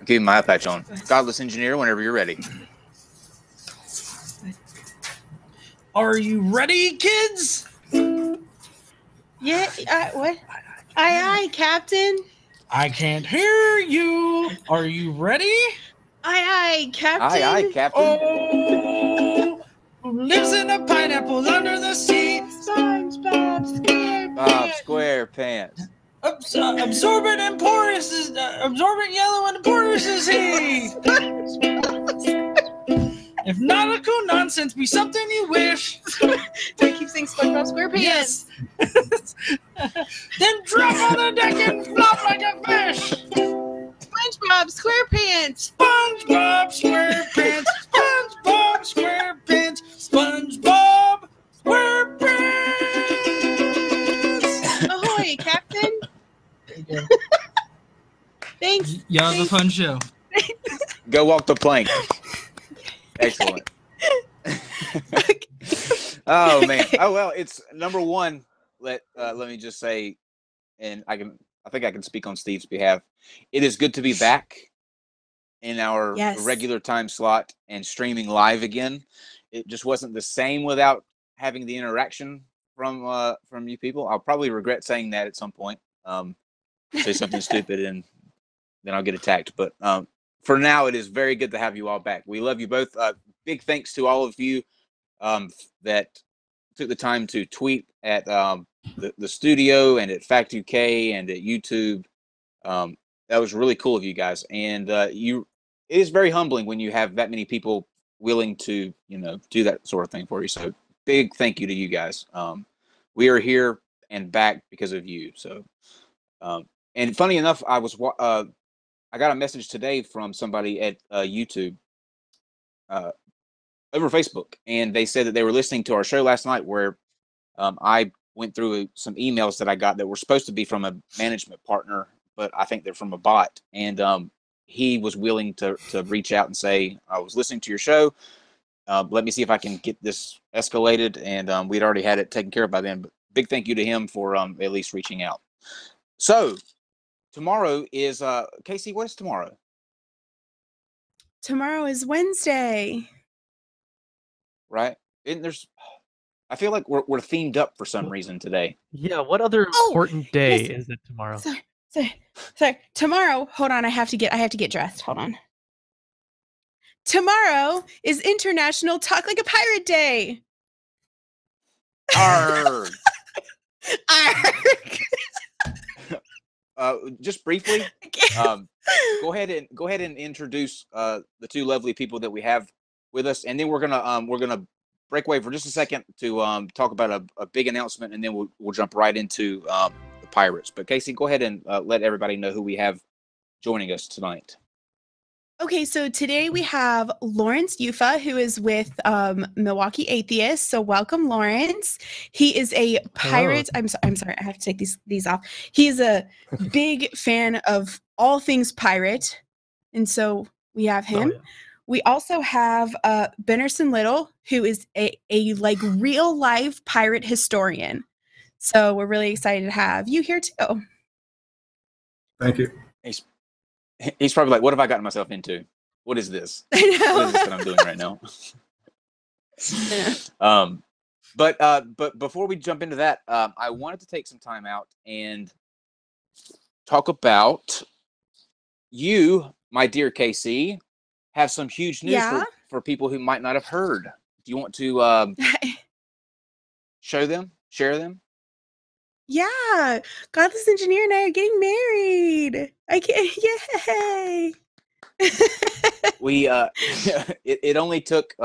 Keep my eye patch on. Godless Engineer, whenever you're ready. Are you ready, kids? Yeah, what? Aye, Captain. I can't hear you. Are you ready? Aye, Captain. Aye, Captain. Oh, who lives in a pineapple under the sea? SpongeBob SquarePants. Bob SquarePants. Absorbent and porous is absorbent yellow and porous is he. If nautical nonsense be something you wish, Do I keep saying SpongeBob SquarePants? yes. Then drop on the deck and flop like a fish. SpongeBob SquarePants. SpongeBob SquarePants. SpongeBob SquarePants. SpongeBob SquarePants. Ahoy, Captain. Thanks. Y'all have a fun show. Go walk the plank. Excellent. Oh man. Oh well, it's number one. Let me just say, and I think I can speak on Steve's behalf. It is good to be back in our regular time slot and streaming live again. It just wasn't the same without having the interaction from you people. I'll probably regret saying that at some point. Say something stupid and then I'll get attacked. But for now, it is very good to have you all back. We love you both. Big thanks to all of you that took the time to tweet at the studio and at Fact UK and at YouTube. That was really cool of you guys. And it is very humbling when you have that many people willing to, do that sort of thing for you. So big thank you to you guys. We are here and back because of you. So, and funny enough, I got a message today from somebody at YouTube over Facebook, and they said that they were listening to our show last night where I went through some emails that I got that were supposed to be from a management partner, but I think they're from a bot. And he was willing to reach out and say, I was listening to your show. Let me see if I can get this escalated. And we'd already had it taken care of by then. But big thank you to him for at least reaching out. So tomorrow is Casey. What is tomorrow? Tomorrow is Wednesday. Right? I feel like we're themed up for some reason today. Yeah. What other important day is it tomorrow? Sorry. Tomorrow. Hold on. I have to get dressed. Hold on. Tomorrow is International Talk Like a Pirate Day. Arrrrghhnn't. Arrrrghhnn't. Just briefly, go ahead and introduce the two lovely people that we have with us, and then we're gonna break away for just a second to talk about a big announcement, and then we'll jump right into the Pirates. But Casey, go ahead and let everybody know who we have joining us tonight. Okay, so today we have Lorence Yufa, who is with Milwaukee Atheists. So welcome, Lawrence. He is a pirate. I'm sorry, I have to take these off. He is a big fan of all things pirate, and so we have him. Oh, yeah. We also have Bennerson Little, who is a like real life pirate historian. So we're really excited to have you here too. Thank you. He's probably like, what have I gotten myself into? What is this? I know. What is this that I'm doing right now? Yeah. But before we jump into that, I wanted to take some time out and talk about you, my dear KC, have some huge news for people who might not have heard. Do you want to share them? Yeah, Godless Engineer and I are getting married. Yay! We it only took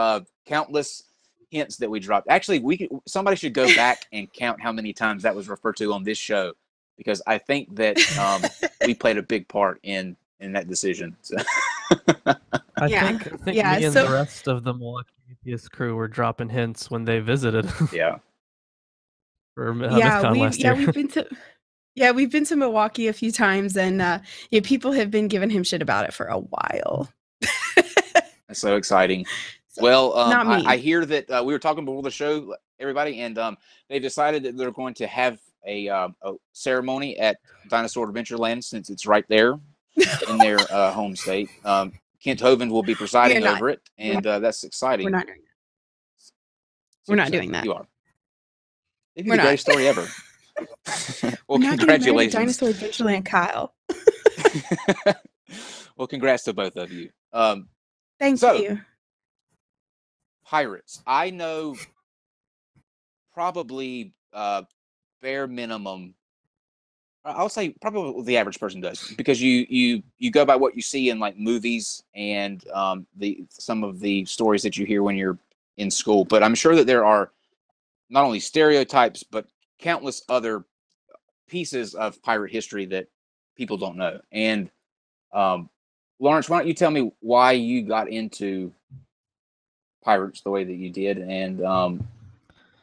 countless hints that we dropped. Actually, somebody should go back and count how many times that was referred to on this show, because I think that we played a big part in that decision. So. I think me and the rest of the Milwaukee Atheist crew were dropping hints when they visited. Yeah. We've been to Milwaukee a few times, and people have been giving him shit about it for a while. That's so exciting. Well, I hear that we were talking before the show, everybody, and they've decided that they're going to have a ceremony at Dinosaur Adventureland, since it's right there. in their home state. Kent Hovind will be presiding over it, and that's exciting. We're not doing that. We're not doing that. You are. Maybe the greatest story ever. Well, congratulations. Dinosaur Adventureland, Kyle. Well, congrats to both of you. Thank you. Pirates. I know probably bare minimum. I'll say probably what the average person does, because you go by what you see in like movies and some of the stories that you hear when you're in school. But I'm sure that there are not only stereotypes but countless other pieces of pirate history that people don't know. And Lorence, why don't you tell me why you got into pirates the way that you did, and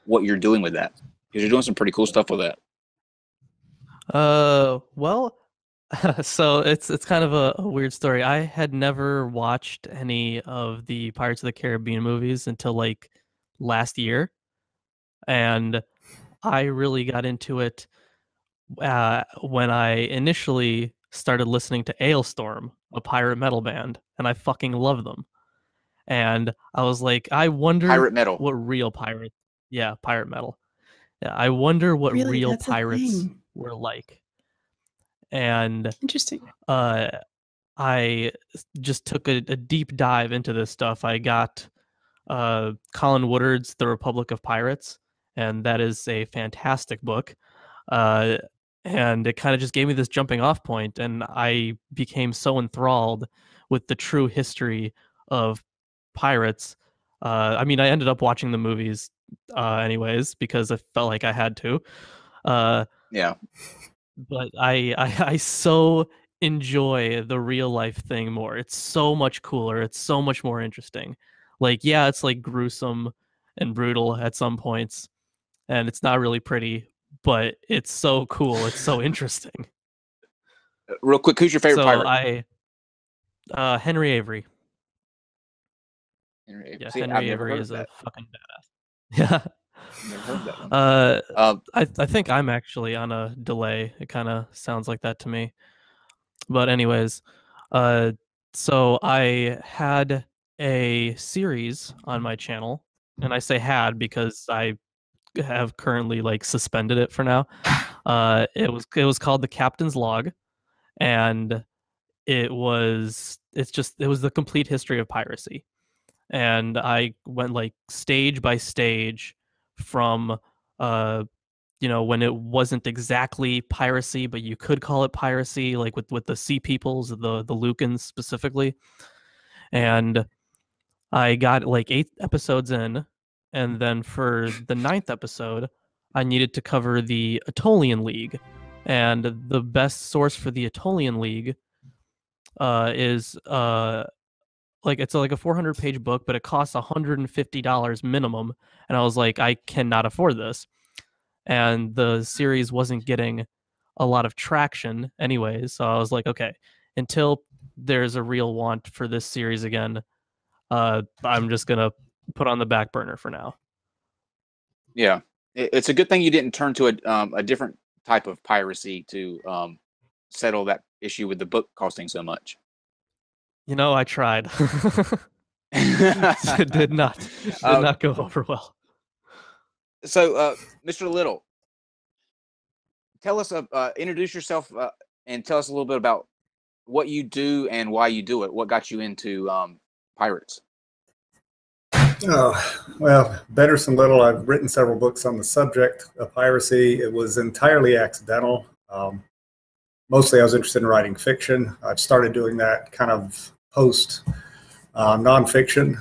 what you're doing with that, because you're doing some pretty cool stuff with that. Well, so it's kind of a weird story. I had never watched any of the Pirates of the Caribbean movies until like last year, and I really got into it when I initially started listening to Ailstorm, a pirate metal band, and I fucking love them. And I was like, I wonder pirate metal. What real pirate, pirate metal. Yeah, I wonder what real pirates were like. And interesting. I just took a deep dive into this stuff. I got Colin Woodard's The Republic of Pirates, and that is a fantastic book. And it kind of just gave me this jumping off point, and I became so enthralled with the true history of pirates. I mean, I ended up watching the movies anyways, because I felt like I had to. Yeah. But I so enjoy the real life thing more. It's so much cooler. It's so much more interesting. Like, yeah, it's like gruesome and brutal at some points, and it's not really pretty, but it's so cool. It's so interesting. Real quick, who's your favorite pirate? Henry Avery. Henry Avery. Yeah, See, Henry Avery is a fucking badass. Yeah. Never heard that one. I think I'm actually on a delay. It kind of sounds like that to me. But anyways, so I had a series on my channel, and I say had because I have currently like suspended it for now. It was called The Captain's Log, and it was the complete history of piracy. And I went like stage by stage from when it wasn't exactly piracy, but you could call it piracy, like with the Sea Peoples, the Lucans specifically. And I got like 8 episodes in, and then for the 9th episode, I needed to cover the Aetolian League. And the best source for the Aetolian League is it's like a 400-page book, but it costs $150 minimum. And I was like, I cannot afford this. And the series wasn't getting a lot of traction anyways. So I was like, okay, until there's a real want for this series again, I'm just going to put on the back burner for now. Yeah. It's a good thing you didn't turn to a different type of piracy to settle that issue with the book costing so much. I tried. It did not go over well. So, Mr. Little, tell us, introduce yourself and tell us a little bit about what you do and why you do it. What got you into pirates? Oh, well, better than little. I've written several books on the subject of piracy. It was entirely accidental. Mostly I was interested in writing fiction. I've started doing that kind of post nonfiction.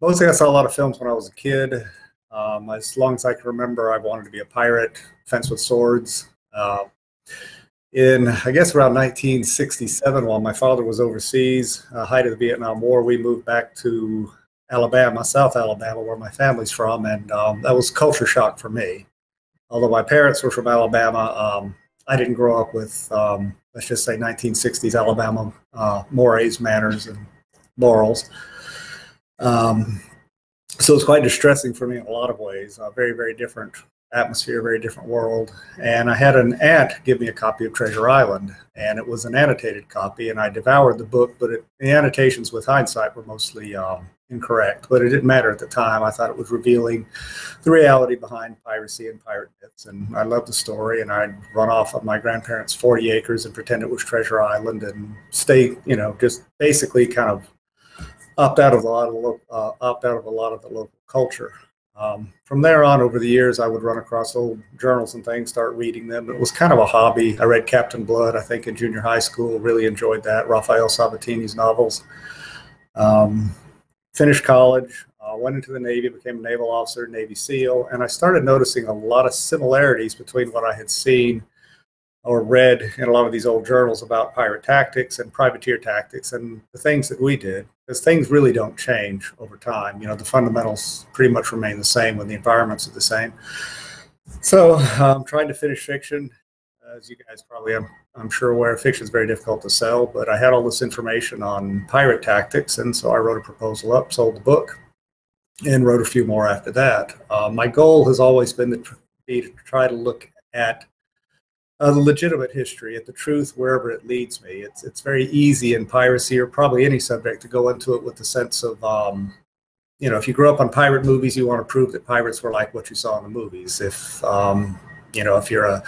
Mostly I saw a lot of films when I was a kid. As long as I can remember, I wanted to be a pirate, fence with swords. In, I guess, around 1967, while my father was overseas, height of the Vietnam War, we moved back to Alabama, South Alabama, where my family's from, and that was culture shock for me. Although my parents were from Alabama, I didn't grow up with, let's just say, 1960s Alabama mores, manners, and morals. So it's quite distressing for me in a lot of ways. Very, very different atmosphere, very different world. And I had an aunt give me a copy of Treasure Island, and it was an annotated copy, and I devoured the book, but the annotations with hindsight were mostly incorrect, but it didn't matter at the time. I thought it was revealing the reality behind piracy and pirate myths, and I loved the story, and I'd run off of my grandparents' 40 acres and pretend it was Treasure Island and stay, just basically kind of opt out of a lot of the local culture. From there on, over the years, I would run across old journals and things, start reading them. It was kind of a hobby. I read Captain Blood, I think, in junior high school. Really enjoyed that. Raphael Sabatini's novels. Finished college, went into the Navy, became a naval officer, Navy SEAL, and I started noticing a lot of similarities between what I had seen or read in a lot of these old journals about pirate tactics and privateer tactics and the things that we did, because things really don't change over time. The fundamentals pretty much remain the same when the environments are the same. So I'm trying to finish fiction. As you guys probably, I'm sure aware, fiction is very difficult to sell, but I had all this information on pirate tactics, and so I wrote a proposal up, sold the book, and wrote a few more after that. My goal has always been to try to look at the legitimate history, at the truth wherever it leads me. It's very easy in piracy, or probably any subject, to go into it with the sense of, if you grew up on pirate movies, you want to prove that pirates were like what you saw in the movies. If you're a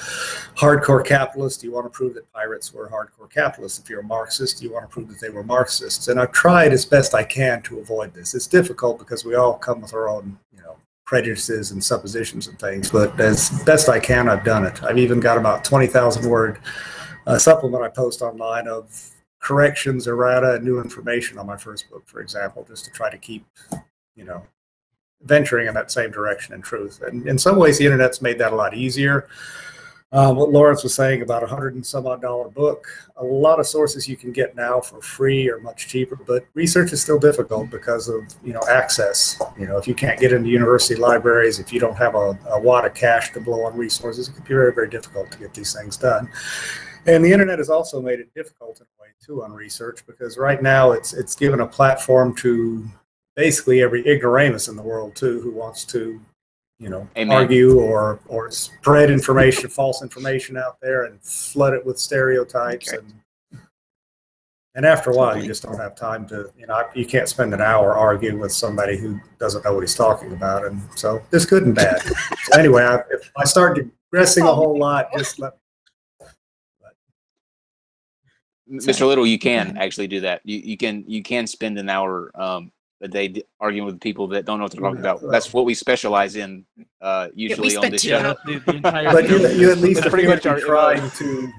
hardcore capitalist, you want to prove that pirates were hardcore capitalists. If you're a Marxist, you want to prove that they were Marxists. And I've tried as best I can to avoid this. It's difficult because we all come with our own, prejudices and suppositions and things. But as best I can, I've done it. I've even got about 20,000 word supplement I post online of corrections, errata, and new information on my first book, for example, just to try to keep, venturing in that same direction in truth. And in some ways, the internet's made that a lot easier. What Lorence was saying about $100 and some odd book, a lot of sources you can get now for free or much cheaper, but research is still difficult because of, access. If you can't get into university libraries, if you don't have a wad of cash to blow on resources, it can be very, very difficult to get these things done. And the internet has also made it difficult in a way too on research, because right now it's given a platform to basically every ignoramus in the world too, who wants to, Amen. argue or spread information, false information out there, and flood it with stereotypes. Okay. And after a while, you just don't have time to, you can't spend an hour arguing with somebody who doesn't know what he's talking about. And so there's good and bad. So anyway, if I start digressing a whole lot, just let. Mr. Little, you can actually do that. You can spend an hour a day arguing with people that don't know what they're talking about. That's what we specialize in usually on this show. But you at least appear to be trying to.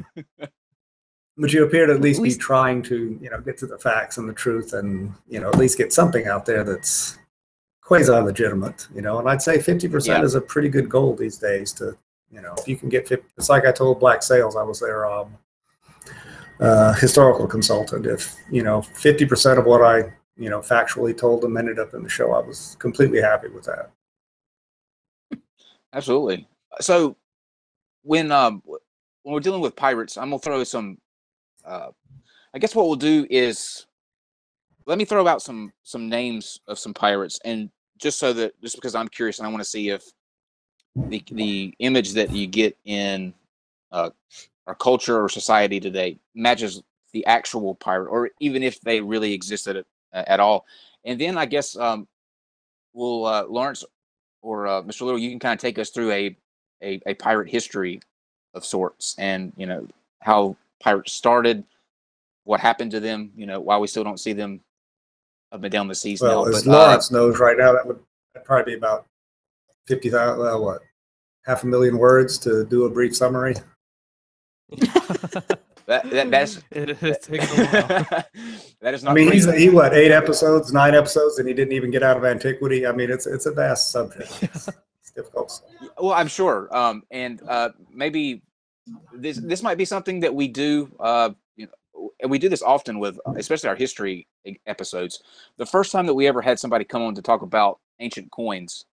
But you appear to at least be trying to, get to the facts and the truth, and at least get something out there that's quasi legitimate. And I'd say 50% is a pretty good goal these days. To if you can get 50, it's like I told Black Sales, I was their historical consultant. If 50% of what I factually told them ended up in the show, I was completely happy with that. Absolutely. So when we're dealing with pirates, I'm gonna throw some. I guess what we'll do is let me throw out some names of some pirates, and just because I'm curious and I want to see if the image that you get in our culture or society today matches the actual pirate, or even if they really existed at all. And then I guess we'll Lorence or Mr. Little, you can kind of take us through a pirate history of sorts, and how pirates started, what happened to them, why we still don't see them up and down the seas now. As Lorence knows right now, that'd probably be about 50,000. Well, what, 500,000 words to do a brief summary. That's it takes a while. That is not. I mean, he what, 9 episodes, and he didn't even get out of antiquity. I mean, it's a vast subject. It's difficult. Well, I'm sure, and maybe this might be something that we do. And we do this often with, especially our history episodes. The first time that we ever had somebody come on to talk about ancient coins,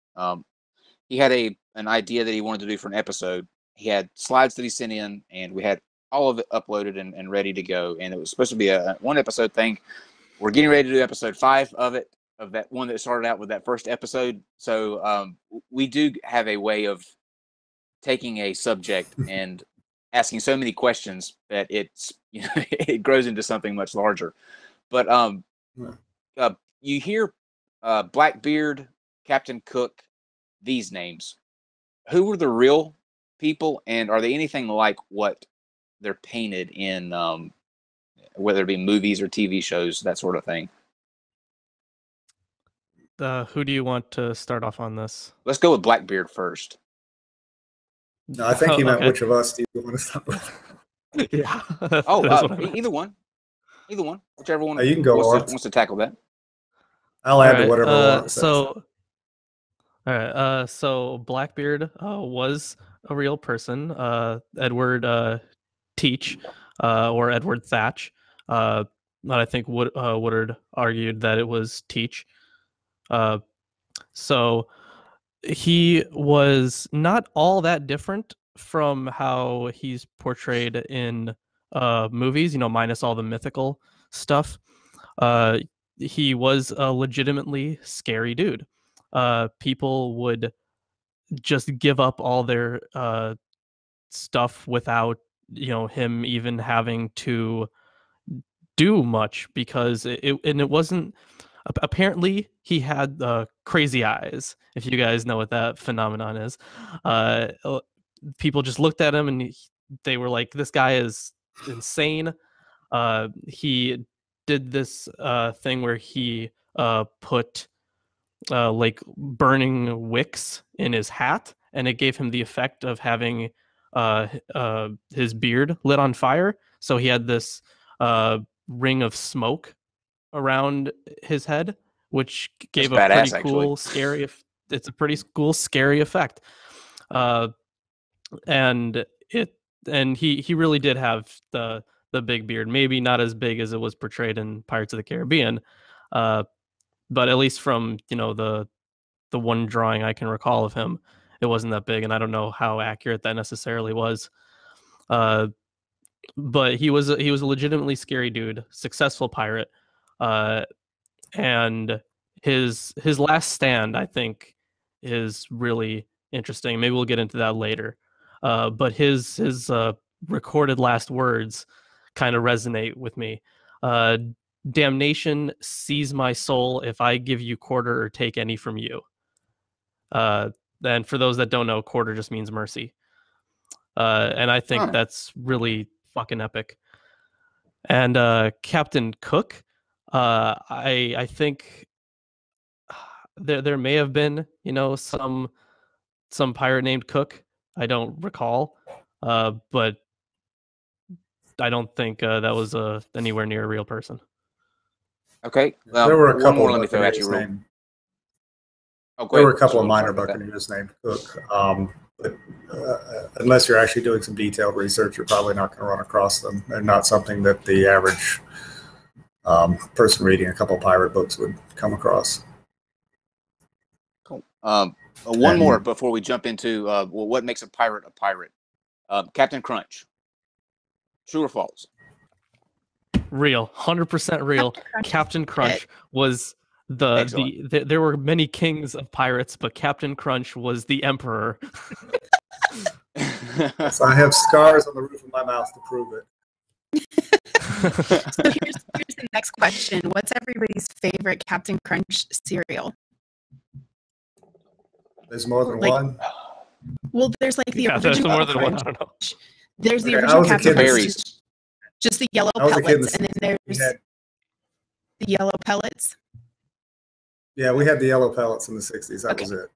he had an idea that he wanted to do for an episode. He had slides that he sent in, and we had all of it uploaded and ready to go. And it was supposed to be a 1 episode thing. We're getting ready to do episode 5 of that one that started out with that first episode. So we do have a way of taking a subject and asking so many questions that it's it grows into something much larger. But you hear Blackbeard, Captain Cook, these names. Who were the real people, and are they anything like what they're painted in, whether it be movies or TV shows, that sort of thing? Who do you want to start off on this? Let's go with Blackbeard first. No, I think he meant which of us do you want to start with? Yeah. Either one. Either one. Whichever one you can go wants to tackle that. I'll add to whatever Lawrence says. All right. So Blackbeard was a real person. Edward Teach, or Edward Thatch. But I think Woodard argued that it was Teach. So he was not all that different from how he's portrayed in movies, minus all the mythical stuff. He was a legitimately scary dude. People would just give up all their stuff without him even having to do much, because it wasn't. Apparently, he had crazy eyes. If you guys know what that phenomenon is, people just looked at him and they were like, "This guy is insane." He did this thing where he put like burning wicks in his hat, and it gave him the effect of having his beard lit on fire. So he had this ring of smoke around his head, which gave a pretty cool, scary. It's a pretty cool, scary effect. And he really did have the big beard. Maybe not as big as it was portrayed in Pirates of the Caribbean, but at least from the one drawing I can recall of him, it wasn't that big, and I don't know how accurate that necessarily was. But he was a legitimately scary dude, successful pirate. And his last stand, I think, is really interesting. Maybe we'll get into that later. But his recorded last words kind of resonate with me. Damnation, seize my soul if I give you quarter or take any from you. And for those that don't know, quarter just means mercy. And I think that's really fucking epic. And Captain Cook, I think there may have been some pirate named Cook. I don't recall, but I don't think that was anywhere near a real person. Okay, there were a couple. Let me throw at you. There were a couple of minor buccaneers named Cook. But unless you're actually doing some detailed research, you're probably not going to run across them. They're not something that the average person reading a couple of pirate books would come across. Cool. One more before we jump into what makes a pirate a pirate. Captain Crunch. True or false? Real, 100% real. Captain Crunch was there were many kings of pirates, but Captain Crunch was the emperor. Yes, I have scars on the roof of my mouth to prove it. So here's the next question. What's everybody's favorite Captain Crunch cereal? There's more than one? Well, there's like the original. There's more than Crunch. one. I don't know. There's the original Captain Crunch. Just the yellow pellets, and then there's the yellow pellets. Yeah, we had the yellow pellets in the 60s. That was it.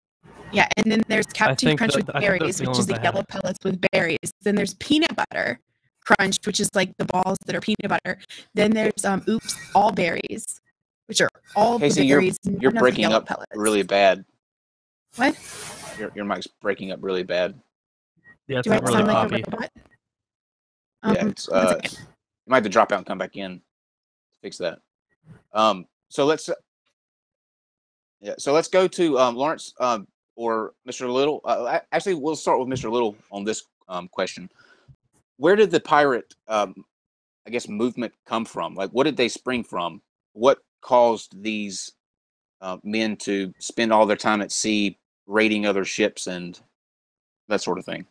Yeah, and then there's Captain Crunch with berries, which is the yellow pellets with berries. Then there's Peanut Butter Crunch, which is like the balls that are peanut butter. Then there's Oops All Berries, which are all the berries. You're breaking up really bad. What? Your mic's breaking up really bad. Yeah, it's not really poppy. Yeah, it's you might have to drop out and come back in to fix that. So let's go to Lawrence or Mr. Little. Actually, we'll start with Mr. Little on this question. Where did the pirate, I guess, movement come from? Like, what did they spring from? What caused these men to spend all their time at sea raiding other ships and that sort of thing?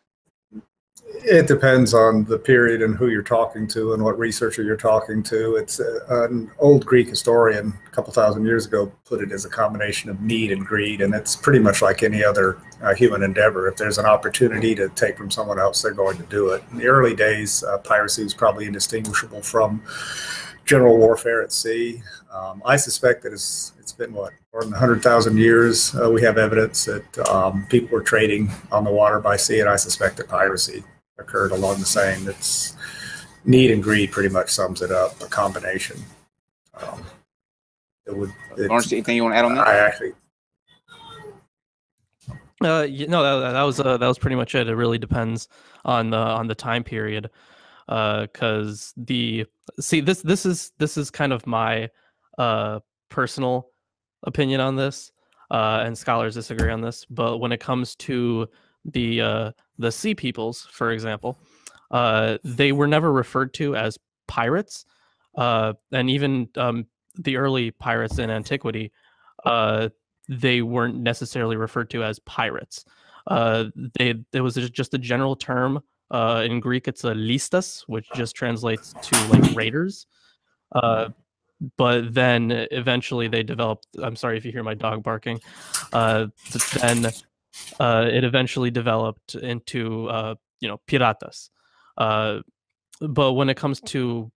It depends on the period and who you're talking to and what researcher you're talking to. It's an old Greek historian a couple thousand years ago put it as a combination of need and greed, and it's pretty much like any other human endeavor. If there's an opportunity to take from someone else, they're going to do it. In the early days, piracy was probably indistinguishable from general warfare at sea. I suspect that it's been, what, more than 100,000 years. We have evidence that people were trading on the water by sea, and I suspect that piracy occurred along the same. It's need and greed pretty much sums it up, a combination. Lawrence, anything you want to add on that? I actually... that was pretty much it. It really depends on the time period. Because this is kind of my personal opinion on this, and scholars disagree on this. But when it comes to the sea peoples, for example, they were never referred to as pirates, and even the early pirates in antiquity, they weren't necessarily referred to as pirates. It was just a general term. In Greek, it's a listas, which just translates to like raiders. But then eventually they developed. I'm sorry if you hear my dog barking. Then it eventually developed into piratas. But when it comes to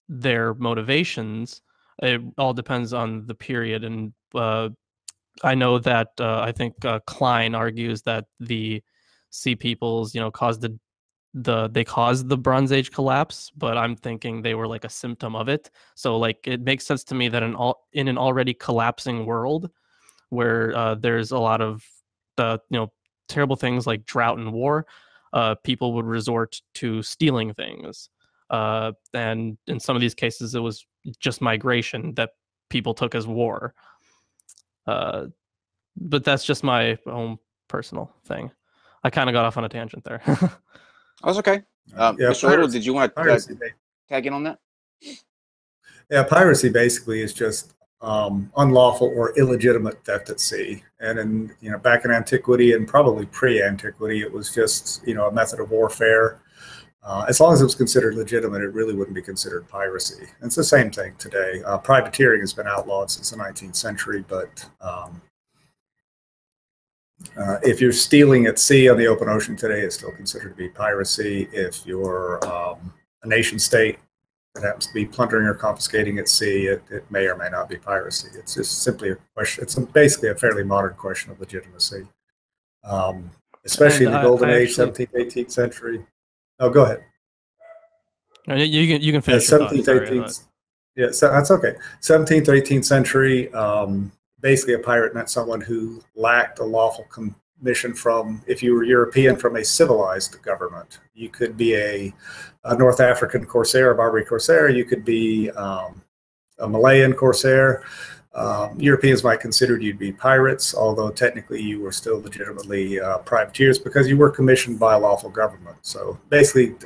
their motivations, it all depends on the period. And I know that I think Klein argues that the sea peoples, caused they caused the Bronze Age collapse, but I'm thinking they were like a symptom of it. So like it makes sense to me that in an already collapsing world where there's a lot of terrible things like drought and war, people would resort to stealing things. And in some of these cases, it was just migration that people took as war. But that's just my own personal thing. I kind of got off on a tangent there. That's okay. Mr. Little, did you want to tag in on that? Yeah, piracy basically is just unlawful or illegitimate theft at sea. And in back in antiquity and probably pre-antiquity, it was just a method of warfare. As long as it was considered legitimate, it really wouldn't be considered piracy. And it's the same thing today. Privateering has been outlawed since the 19th century, but if you're stealing at sea on the open ocean today, it's still considered to be piracy. If you're a nation state that happens to be plundering or confiscating at sea, it may or may not be piracy. It's just simply a question. It's basically a fairly modern question of legitimacy, especially in the Golden Age, 17th, 18th century. Oh, go ahead. You can finish. 17th, 18th. Yeah, so that's okay. 17th or 18th century. Basically, a pirate meant someone who lacked a lawful commission from, if you were European, from a civilized government. You could be a North African corsair, a Barbary corsair. You could be a Malayan corsair. Europeans might consider you to be pirates, although technically you were still legitimately privateers because you were commissioned by a lawful government. So basically,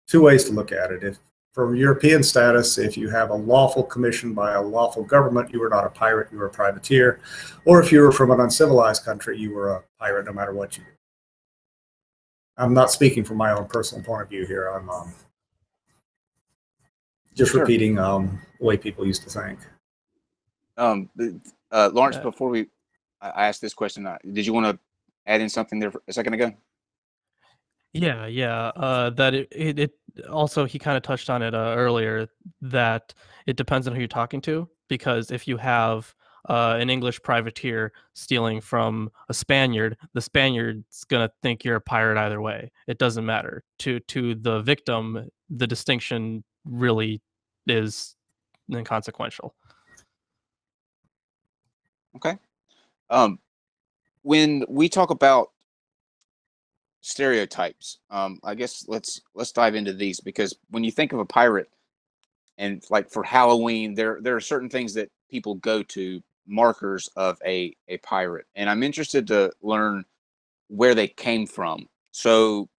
two ways to look at it. If for European status, if you have a lawful commission by a lawful government, you were not a pirate, you were a privateer. Or if you were from an uncivilized country, you were a pirate no matter what you did. I'm not speaking from my own personal point of view here. I'm just repeating the way people used to think. Lawrence, before I asked this question, did you want to add in something there a second ago? Yeah. That it also, he kind of touched on it earlier, that it depends on who you're talking to, because if you have an English privateer stealing from a Spaniard, the Spaniard's gonna think you're a pirate either way. It doesn't matter. To the victim, the distinction really is inconsequential. Okay. When we talk about stereotypes, I guess let's dive into these, because when you think of a pirate, and like for Halloween, there are certain things that people go to, markers of a pirate, and I'm interested to learn where they came from. So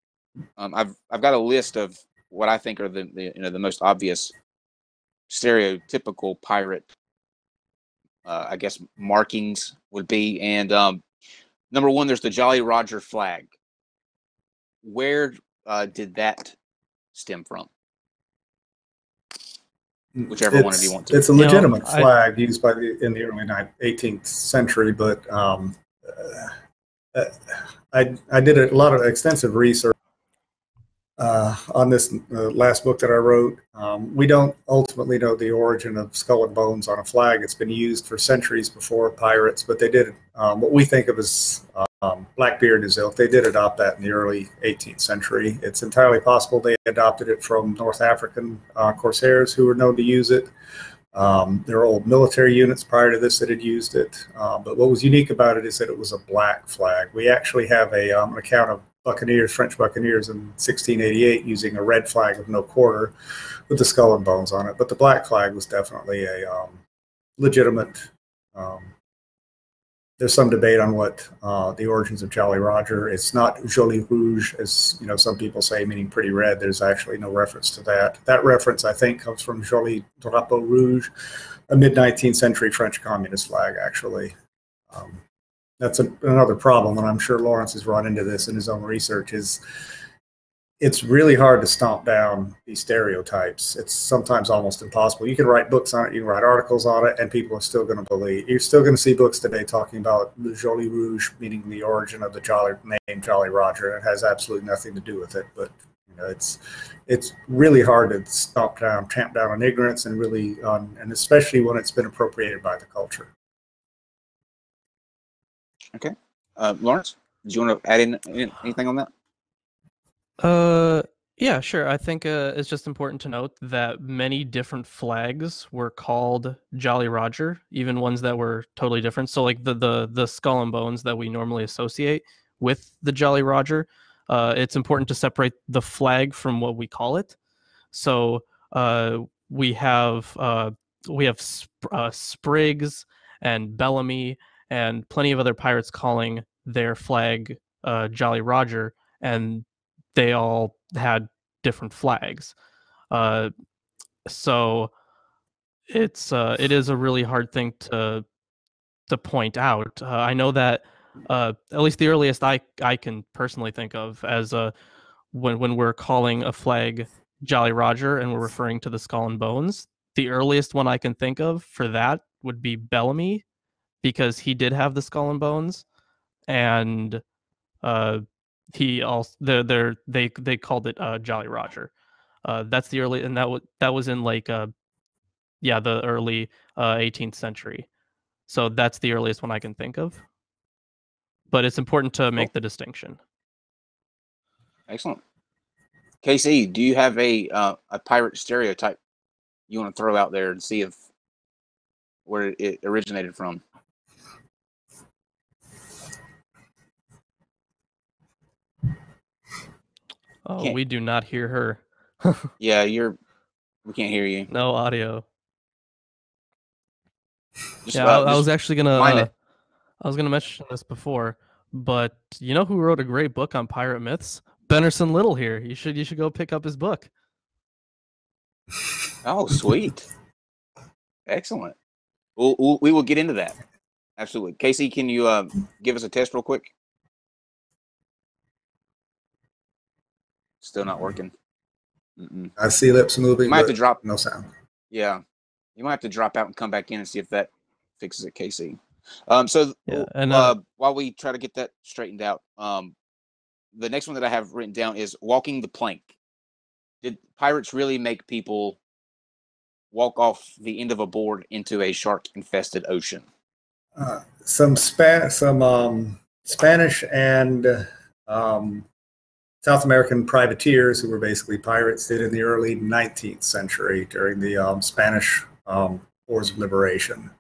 I've got a list of what I think are the most obvious stereotypical pirate I guess markings would be. And number one, there's the Jolly Roger flag. Where did that stem from? Whichever one of you want to. It's a legitimate flag used in the early 18th century, but I did a lot of extensive research on this last book that I wrote. We don't ultimately know the origin of skull and bones on a flag. It's been used for centuries before pirates, but they did what we think of as Blackbeard and his ilk. They did adopt that in the early 18th century. It's entirely possible they adopted it from North African corsairs who were known to use it. There were old military units prior to this that had used it. But what was unique about it is that it was a black flag. We actually have an account of buccaneers, French buccaneers in 1688 using a red flag with no quarter with the skull and bones on it. But the black flag was definitely a legitimate. There's some debate on what the origins of Jolly Roger. It's not Joli Rouge, as some people say, meaning pretty red. There's actually no reference to that. That reference, I think, comes from Joli Drapeau Rouge, a mid-19th century French communist flag, actually. That's another problem, and I'm sure Lorence has run into this in his own research, is it's really hard to stomp down these stereotypes. It's sometimes almost impossible. You can write books on it, you can write articles on it, and people are still going to believe. You're still going to see books today talking about the Joli Rouge, meaning the origin of the name Jolly Roger. It has absolutely nothing to do with it, but it's really hard to tamp down on ignorance, and really and especially when it's been appropriated by the culture. Okay, Lorence, do you want to add in anything on that? Yeah, sure. I think it's just important to note that many different flags were called Jolly Roger, even ones that were totally different. So like the skull and bones that we normally associate with the Jolly Roger, it's important to separate the flag from what we call it. So we have Spriggs and Bellamy and plenty of other pirates calling their flag Jolly Roger, and they all had different flags. So it is a really hard thing to point out. I know that at least the earliest I can personally think of as when we're calling a flag Jolly Roger and we're referring to the skull and bones, the earliest one I can think of for that would be Bellamy, because he did have the skull and bones, and he also they called it Jolly Roger. That's the early, and that was in like the early 18th century. So that's the earliest one I can think of. But it's important to make the distinction. Excellent. KC, do you have a pirate stereotype you want to throw out there and see if where it originated from? Oh, we do not hear her. Yeah, we can't hear you. No audio. I was actually gonna mention this before, but you know who wrote a great book on pirate myths? Bennerson Little here. You should go pick up his book. Oh, sweet. Excellent. We will get into that. Absolutely. Casey, can you give us a test real quick? Still not working. I see lips moving. You might have to drop. No sound. Yeah. You might have to drop out and come back in and see if that fixes it, Casey. While we try to get that straightened out, the next one that I have written down is walking the plank. Did pirates really make people walk off the end of a board into a shark-infested ocean? Some Spanish and South American privateers, who were basically pirates, did in the early 19th century during the Spanish Wars of Liberation.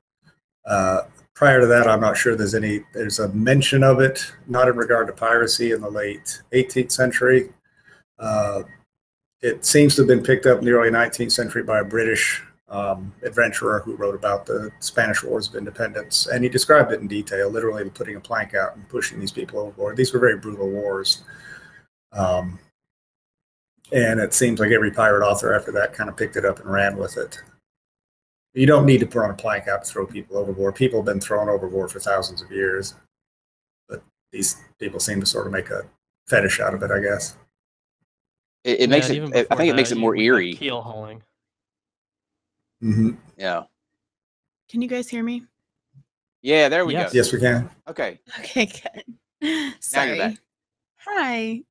Prior to that, I'm not sure there's a mention of it, not in regard to piracy, in the late 18th century. It seems to have been picked up in the early 19th century by a British adventurer who wrote about the Spanish Wars of Independence, and he described it in detail, literally putting a plank out and pushing these people overboard. These were very brutal wars. And it seems like every pirate author after that kind of picked it up and ran with it. You don't need to put on a plank out to throw people overboard. People have been thrown overboard for thousands of years. But these people seem to sort of make a fetish out of it, I guess. It makes it. I think it makes it more eerie. Keel hauling. Mm-hmm. Yeah. Can you guys hear me? Yeah, there we go. Yes, we can. Okay. Okay, good. Sorry. Now you're back. Hi.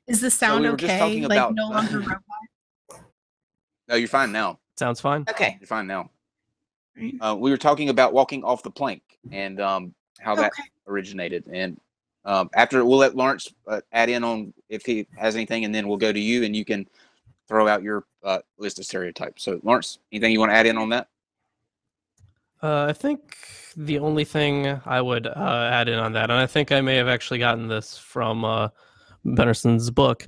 Is the sound we were just okay? talking Like about, no longer robot? No, you're fine now. Sounds fine. Okay. You're fine now. Right. We were talking about walking off the plank and how that originated. And after, we'll let Lawrence add in on if he has anything, and then we'll go to you, and you can throw out your list of stereotypes. So, Lawrence, anything you want to add in on that? I think the only thing I would add in on that, and I think I may have actually gotten this from Bennerson's book,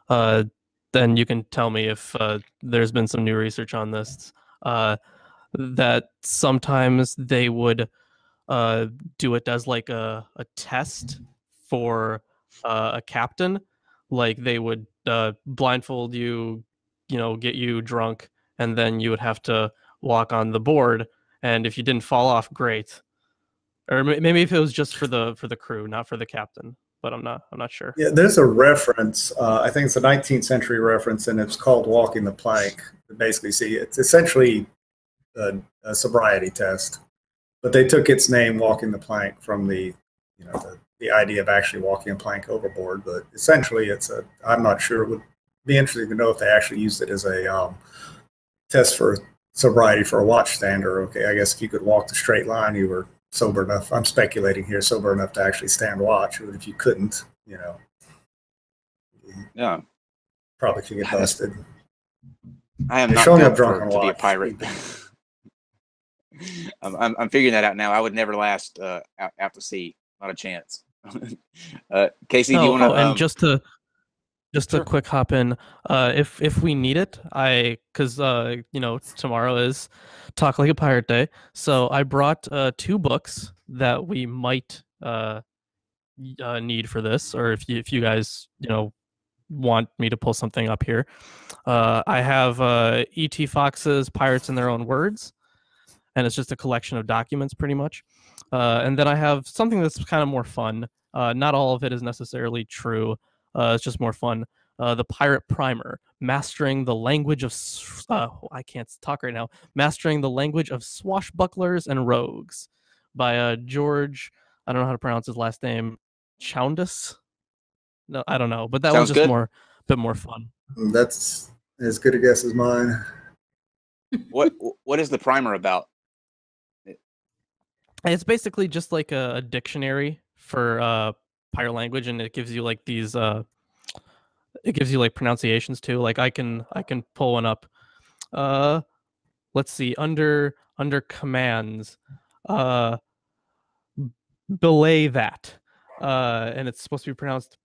then you can tell me if there's been some new research on this, that sometimes they would do it as like a test for a captain. Like they would blindfold you, get you drunk, and then you would have to walk on the board. And if you didn't fall off, great. Or maybe if it was just for the crew, not for the captain. But I'm not sure. Yeah, there's a reference. I think it's a 19th century reference, and it's called "Walking the Plank." Basically, it's essentially a sobriety test, but they took its name, "Walking the Plank," from the idea of actually walking a plank overboard. But essentially, I'm not sure. It would be interesting to know if they actually used it as a test for sobriety for a watchstander. Okay, I guess if you could walk the straight line, you were sober enough. I'm speculating here, sober enough to actually stand watch. But if you couldn't, yeah, probably could get busted. I am not built to be a pirate. I'm figuring that out now. I would never last out to sea. Not a chance. Casey, do you want to? And just to Sure. quick hop in, if we need it, because tomorrow is Talk Like a Pirate Day, so I brought 2 books that we might need for this, or if you guys want me to pull something up here. I have E.T. Fox's Pirates in Their Own Words, and it's just a collection of documents pretty much. And then I have something that's kind of more fun. Not all of it is necessarily true. It's just more fun. The Pirate Primer, Mastering the Language of... I can't talk right now. Mastering the Language of Swashbucklers and Rogues by George... I don't know how to pronounce his last name. Choundis? No, I don't know. But that Sounds one's just good. bit more fun. That's as good a guess as mine. What is the primer about? It's basically just like a dictionary for pirate language, and it gives you like these it gives you like pronunciations too. Like I can pull one up. Let's see, under commands, belay that, and it's supposed to be pronounced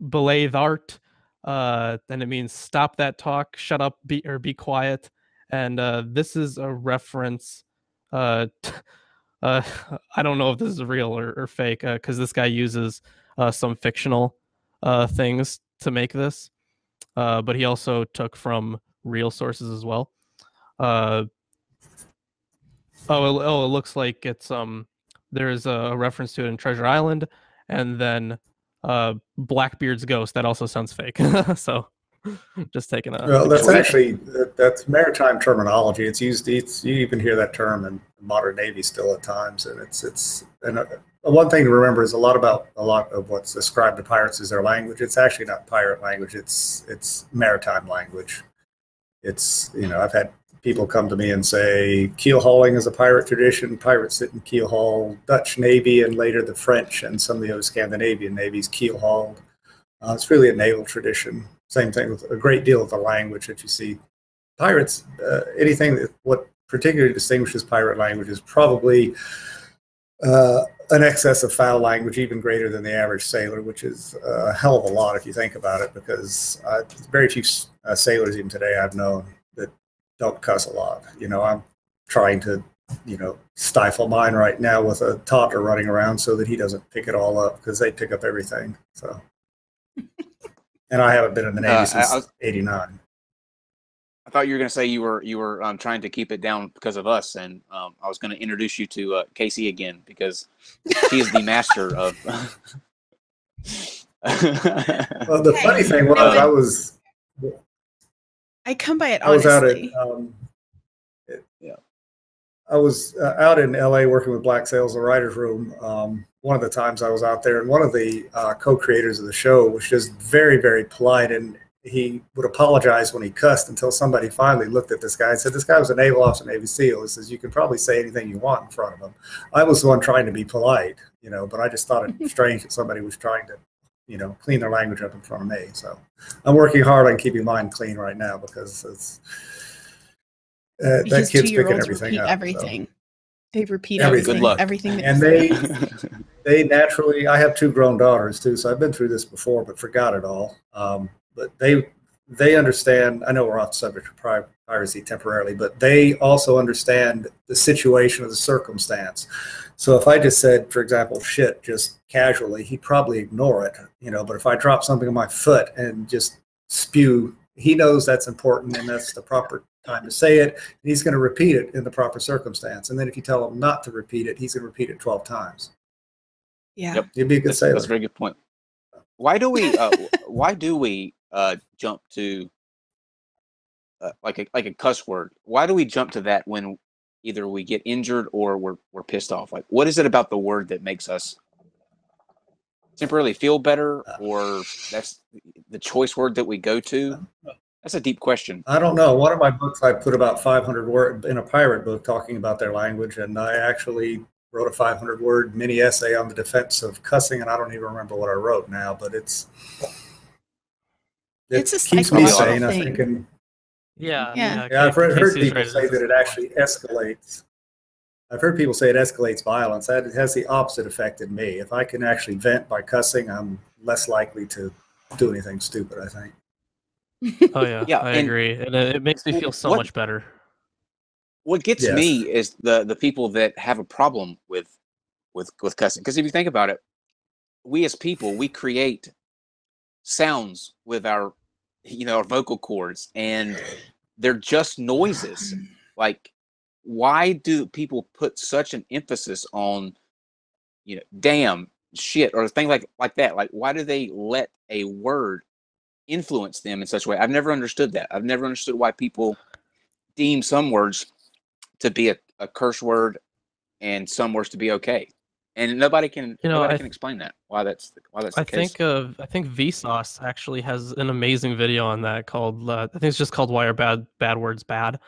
belay thart, and it means stop that talk, shut up, be quiet. And this is a reference. I don't know if this is real or fake, because this guy uses some fictional things to make this, but he also took from real sources as well. It looks like it's there's a reference to it in Treasure Island, and then Blackbeard's ghost. That also sounds fake. So just taking a... Well, that's maritime terminology. It's used. You even hear that term in modern Navy still at times, and one thing to remember is a lot of what's ascribed to pirates is their language. It's actually not pirate language. It's maritime language. I've had people come to me and say keel hauling is a pirate tradition. Pirates sit in keel haul. Dutch Navy and later the French and some of the other Scandinavian navies keel hauled. It's really a naval tradition. Same thing with a great deal of the language that you see. Pirates, what particularly distinguishes pirate language is probably an excess of foul language, even greater than the average sailor, which is a hell of a lot if you think about it, because very few sailors even today I've known that don't cuss a lot. I'm trying to, stifle mine right now with a toddler running around so that he doesn't pick it all up, because they pick up everything. So, and I haven't been in the Navy since '89. I thought you were going to say you were trying to keep it down because of us, and I was going to introduce you to Casey again, because she is the master of Well, the funny thing was, I come by it I was honestly. I was out in LA working with Black Sales, the writer's room. One of the times I was out there, and one of the co-creators of the show was just very, very polite, and he would apologize when he cussed until somebody finally looked at this guy and said, this guy was a naval officer, Navy SEAL. He says, you can probably say anything you want in front of him. I was the one trying to be polite, but I just thought it strange that somebody was trying to, clean their language up in front of me. So I'm working hard on keeping mine clean right now because it's, that kid's picking everything up. Everything. So. They repeat everything. Good luck. Everything. And they naturally, I have 2 grown daughters too, so I've been through this before, but forgot it all. But they understand. I know we're off the subject of piracy temporarily, but they also understand the situation of the circumstance. So if I just said, for example, shit, just casually, he'd probably ignore it, But if I drop something on my foot and just spew, he knows that's important and that's the proper time to say it. And he's going to repeat it in the proper circumstance. And then if you tell him not to repeat it, he's going to repeat it 12 times. Yeah, yep. He'd be a good sailor. That's a very good point. Why do we jump to like a cuss word? Why do we jump to that when either we get injured or we're pissed off? Like, what is it about the word that makes us temporarily feel better, or that's the choice word that we go to? That's a deep question. I don't know. One of my books, I put about 500 words in a pirate book talking about their language, and I actually wrote a 500-word mini essay on the defense of cussing, and I don't even remember what I wrote now, but it keeps me sane, I think. And yeah. I've heard people say that it actually escalates. I've heard people say it escalates violence. That it has the opposite effect in me. If I can actually vent by cussing, I'm less likely to do anything stupid, I think. Oh yeah, I agree, and it makes me feel so much better. What gets me is the people that have a problem with cussing, because if you think about it, we as people, we create sounds with our our vocal cords, and they're just noises. Like, why do people put such an emphasis on damn, shit, or things like that? Like, why do they let a word influence them in such a way? I've never understood that. I've never understood why people deem some words to be a curse word and some words to be okay, and nobody can can explain that why that's the case. I think Vsauce actually has an amazing video on that called I think it's just called "Why Are Bad Words Bad,"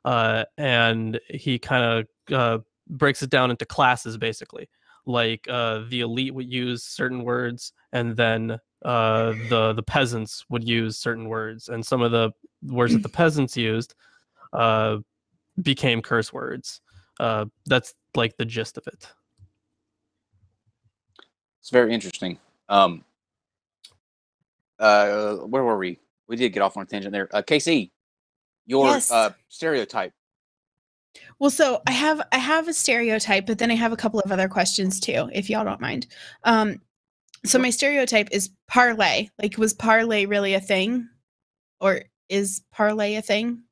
and he kind of breaks it down into classes, basically. Like the elite would use certain words, and then the peasants would use certain words, and some of the words that the peasants used became curse words. That's like the gist of it. It's very interesting. Where were we? We did get off on a tangent there. KC, your stereotype. Well, so I have a stereotype, but then I have a couple of other questions too, if y'all don't mind. So my stereotype is parlay. Like, was parlay really a thing, or is parlay a thing?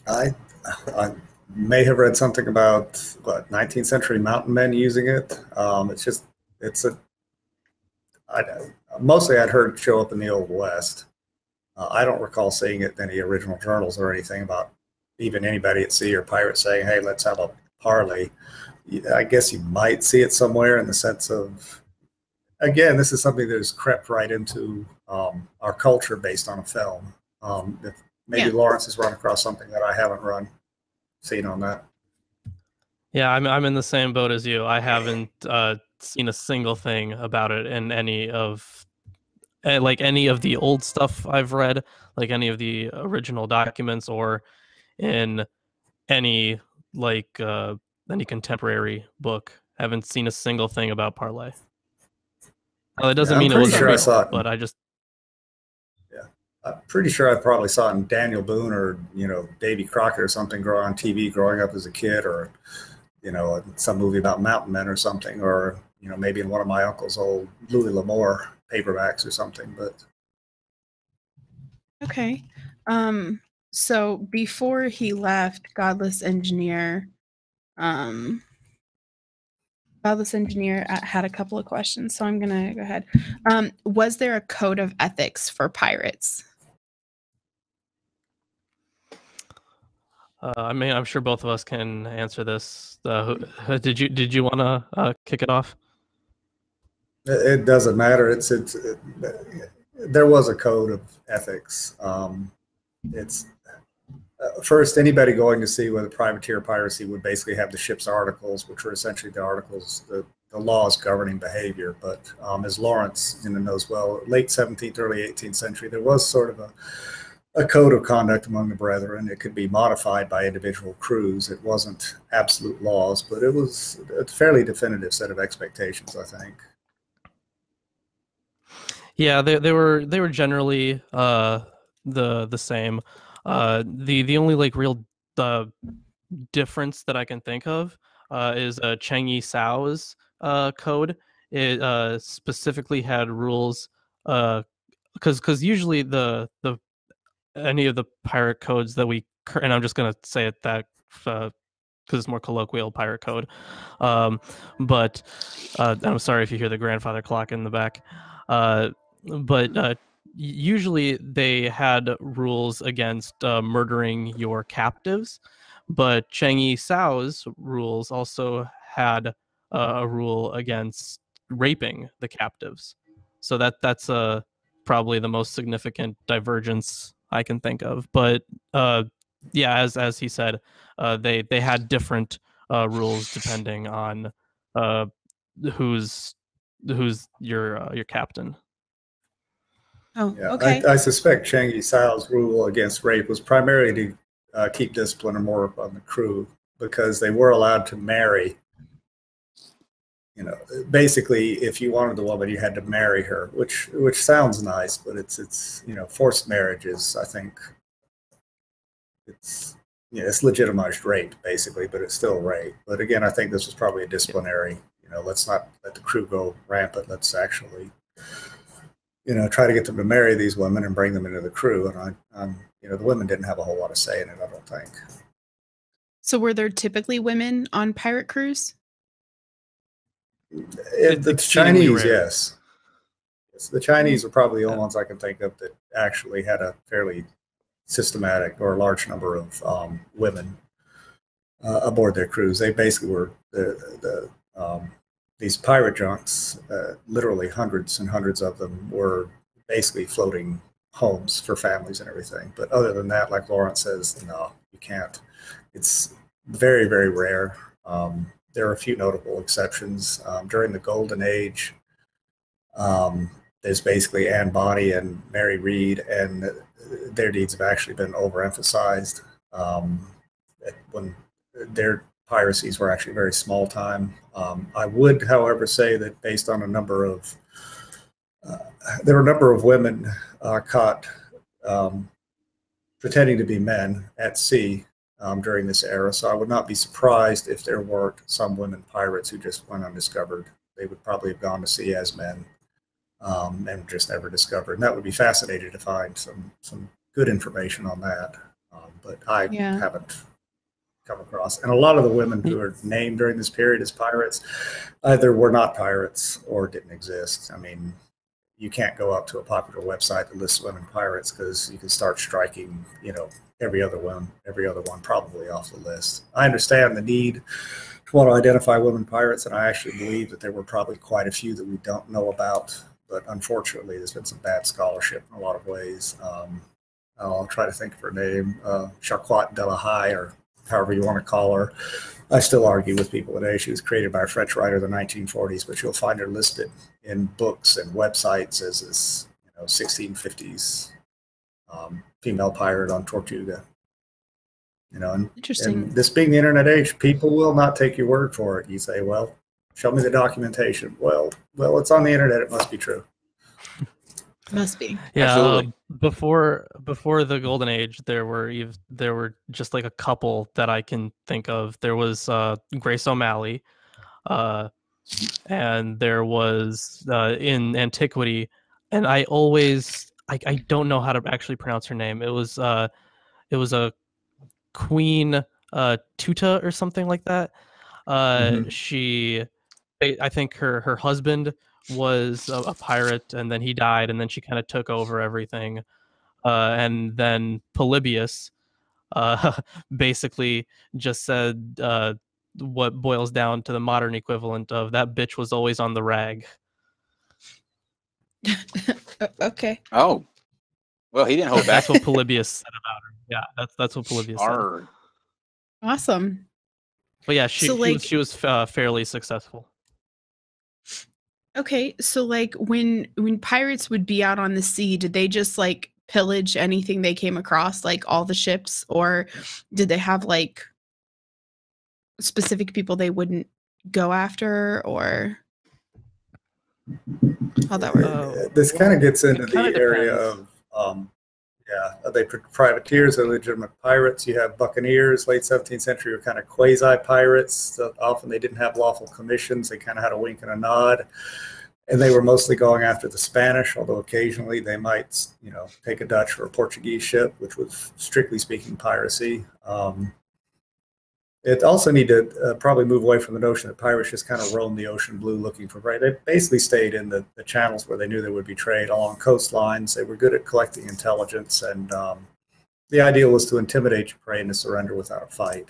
I may have read something about 19th century mountain men using it. Mostly I'd heard it show up in the Old West. I don't recall seeing it in any original journals or anything about even anybody at sea or pirates saying, hey, let's have a parley. I guess you might see it somewhere in the sense of, again, this is something that has crept right into our culture based on a film. Maybe Lorence has run across something that I haven't seen on that. Yeah, I'm in the same boat as you. I haven't seen a single thing about it in any of the old stuff I've read, like any of the original documents, or in any any contemporary book. I haven't seen a single thing about parlay. Well, it doesn't mean it wasn't real, but I'm pretty sure I probably saw it in Daniel Boone or Davy Crockett or something on TV growing up as a kid, or some movie about mountain men or something, or maybe in one of my uncle's old Louis L'Amour paperbacks or something. But okay, so before he left Godless Engineer, Well, this engineer had a couple of questions, so I'm gonna go ahead. Was there a code of ethics for pirates? I mean, I'm sure both of us can answer this. Did you want to kick it off? It doesn't matter. There was a code of ethics. It's first, anybody going to sea with a privateer piracy would basically have the ship's articles, which are essentially the articles, the laws governing behavior. But as Lorence knows well, late 17th, early 18th century, there was sort of a code of conduct among the brethren. It could be modified by individual crews. It wasn't absolute laws, but it was a fairly definitive set of expectations, I think. Yeah, they were generally the same. The only like real difference that I can think of is Cheng Yi Sao's code. It specifically had rules because usually the any of the pirate codes that and I'm just gonna say it that because it's more colloquial, pirate code. But I'm sorry if you hear the grandfather clock in the back. But usually they had rules against murdering your captives, but Cheng Yi Sao's rules also had a rule against raping the captives. So that's probably the most significant divergence I can think of. But yeah, as he said, they had different rules depending on who's your captain. Oh, yeah, okay. I suspect Cheng Yi Sao's rule against rape was primarily to keep discipline and more on the crew, because they were allowed to marry. Basically, if you wanted the woman, you had to marry her, which sounds nice, but it's forced marriages. I think it's legitimized rape basically, but it's still rape. But again, I think this was probably a disciplinary. Let's not let the crew go rampant. Let's actually try to get them to marry these women and bring them into the crew. And the women didn't have a whole lot of say in it, I don't think. So were there typically women on pirate crews? The Chinese, yes. The Chinese are probably the only ones I can think of that actually had a fairly systematic or a large number of women aboard their crews. They basically were these pirate junks, literally hundreds and hundreds of them, were basically floating homes for families and everything. But other than that, like Lorence says, no, you can't. It's very, very rare. There are a few notable exceptions. During the Golden Age, there's basically Anne Bonny and Mary Read, and their deeds have actually been overemphasized. When their piracies were actually very small time. I would, however, say that based on there were a number of women caught pretending to be men at sea during this era, so I would not be surprised if there weren't some women pirates who just went undiscovered. They would probably have gone to sea as men and just never discovered. And that would be fascinating to find some good information on that, but I haven't come across. And a lot of the women who are named during this period as pirates either were not pirates or didn't exist. I mean, you can't go up to a popular website that lists women pirates, because you can start striking, every other one probably off the list. I understand the need to want to identify women pirates, and I actually believe that there were probably quite a few that we don't know about. But unfortunately, there's been some bad scholarship in a lot of ways. I'll try to think of her name, Jacquot de la Haye, or however you want to call her. I still argue with people today. She was created by a French writer in the 1940s, but you'll find her listed in books and websites as this 1650s female pirate on Tortuga. Interesting. And this being the internet age, people will not take your word for it. You say, well, show me the documentation. Well, it's on the internet. It must be true. Must be. Yeah. Before the Golden Age, there were just like a couple that I can think of. There was Grace O'Malley, and there was in antiquity, and I don't know how to actually pronounce her name. It was a Queen Tuta or something like that. She I think her husband was a pirate, and then he died, and then she kind of took over everything. And then Polybius basically just said what boils down to the modern equivalent of that bitch was always on the rag. Okay. Oh, well, he didn't hold back. That's what Polybius said about her. Yeah, that's what Polybius Arrrrghhnn't. said. Awesome. But yeah, she was fairly successful. Okay, so like when pirates would be out on the sea, did they just like pillage anything they came across, like all the ships, or did they have like specific people they wouldn't go after, or how that work? This kind of gets into the depends. area of are they privateers or legitimate pirates? You have buccaneers, late 17th century, were kind of quasi-pirates. So often they didn't have lawful commissions. They kind of had a wink and a nod. And they were mostly going after the Spanish, although occasionally they might, take a Dutch or a Portuguese ship, which was strictly speaking piracy. It also need to probably move away from the notion that pirates just kind of roamed the ocean blue looking for prey. They basically stayed in the channels where they knew there would be trade along coastlines. They were good at collecting intelligence, and the idea was to intimidate your prey and to surrender without a fight,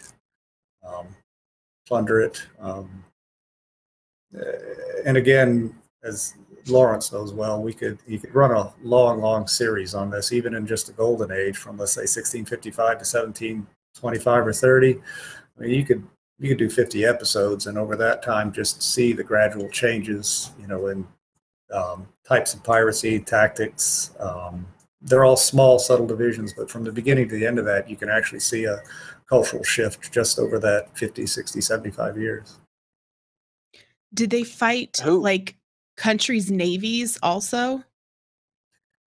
plunder it. And again, as Lorence knows well, you could run a long series on this, even in just the golden age from, let's say, 1655 to 1725 or 30. I mean, you could do 50 episodes, and over that time, just see the gradual changes, in types of piracy, tactics. They're all small, subtle divisions, but from the beginning to the end of that, you can actually see a cultural shift just over that 50, 60, 75 years. Did they fight like countries' navies also?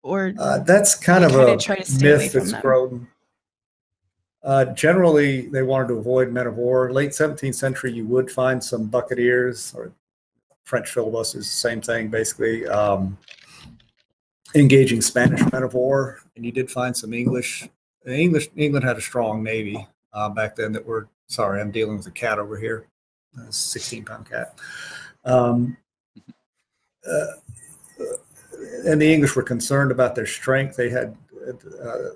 Or that's kind of a myth that's grown. Generally, they wanted to avoid men of war. Late 17th century, you would find some buccaneers or French filibusters, the same thing, basically, engaging Spanish men of war. And you did find some English. England had a strong navy back then that were, sorry, I'm dealing with a cat over here, a 16-pound cat. And the English were concerned about their strength. They had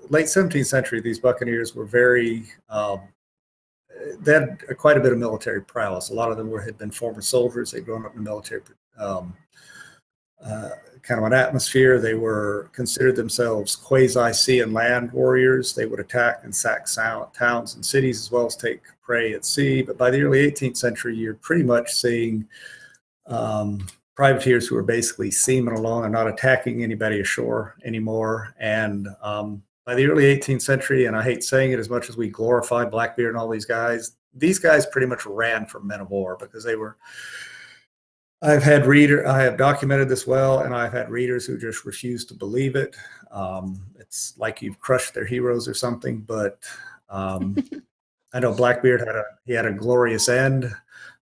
late 17th century, these buccaneers were very, they had quite a bit of military prowess. A lot of them had been former soldiers. They'd grown up in the military, kind of an atmosphere. They were considered themselves quasi-sea and land warriors. They would attack and sack towns and cities as well as take prey at sea. But by the early 18th century, you're pretty much seeing privateers who are basically seamen alone and not attacking anybody ashore anymore. And by the early 18th century, and I hate saying it as much as we glorify Blackbeard and all these guys pretty much ran from men of war because they were, I have documented this well, and I've had readers who just refuse to believe it. It's like you've crushed their heroes or something, but I know Blackbeard had a glorious end,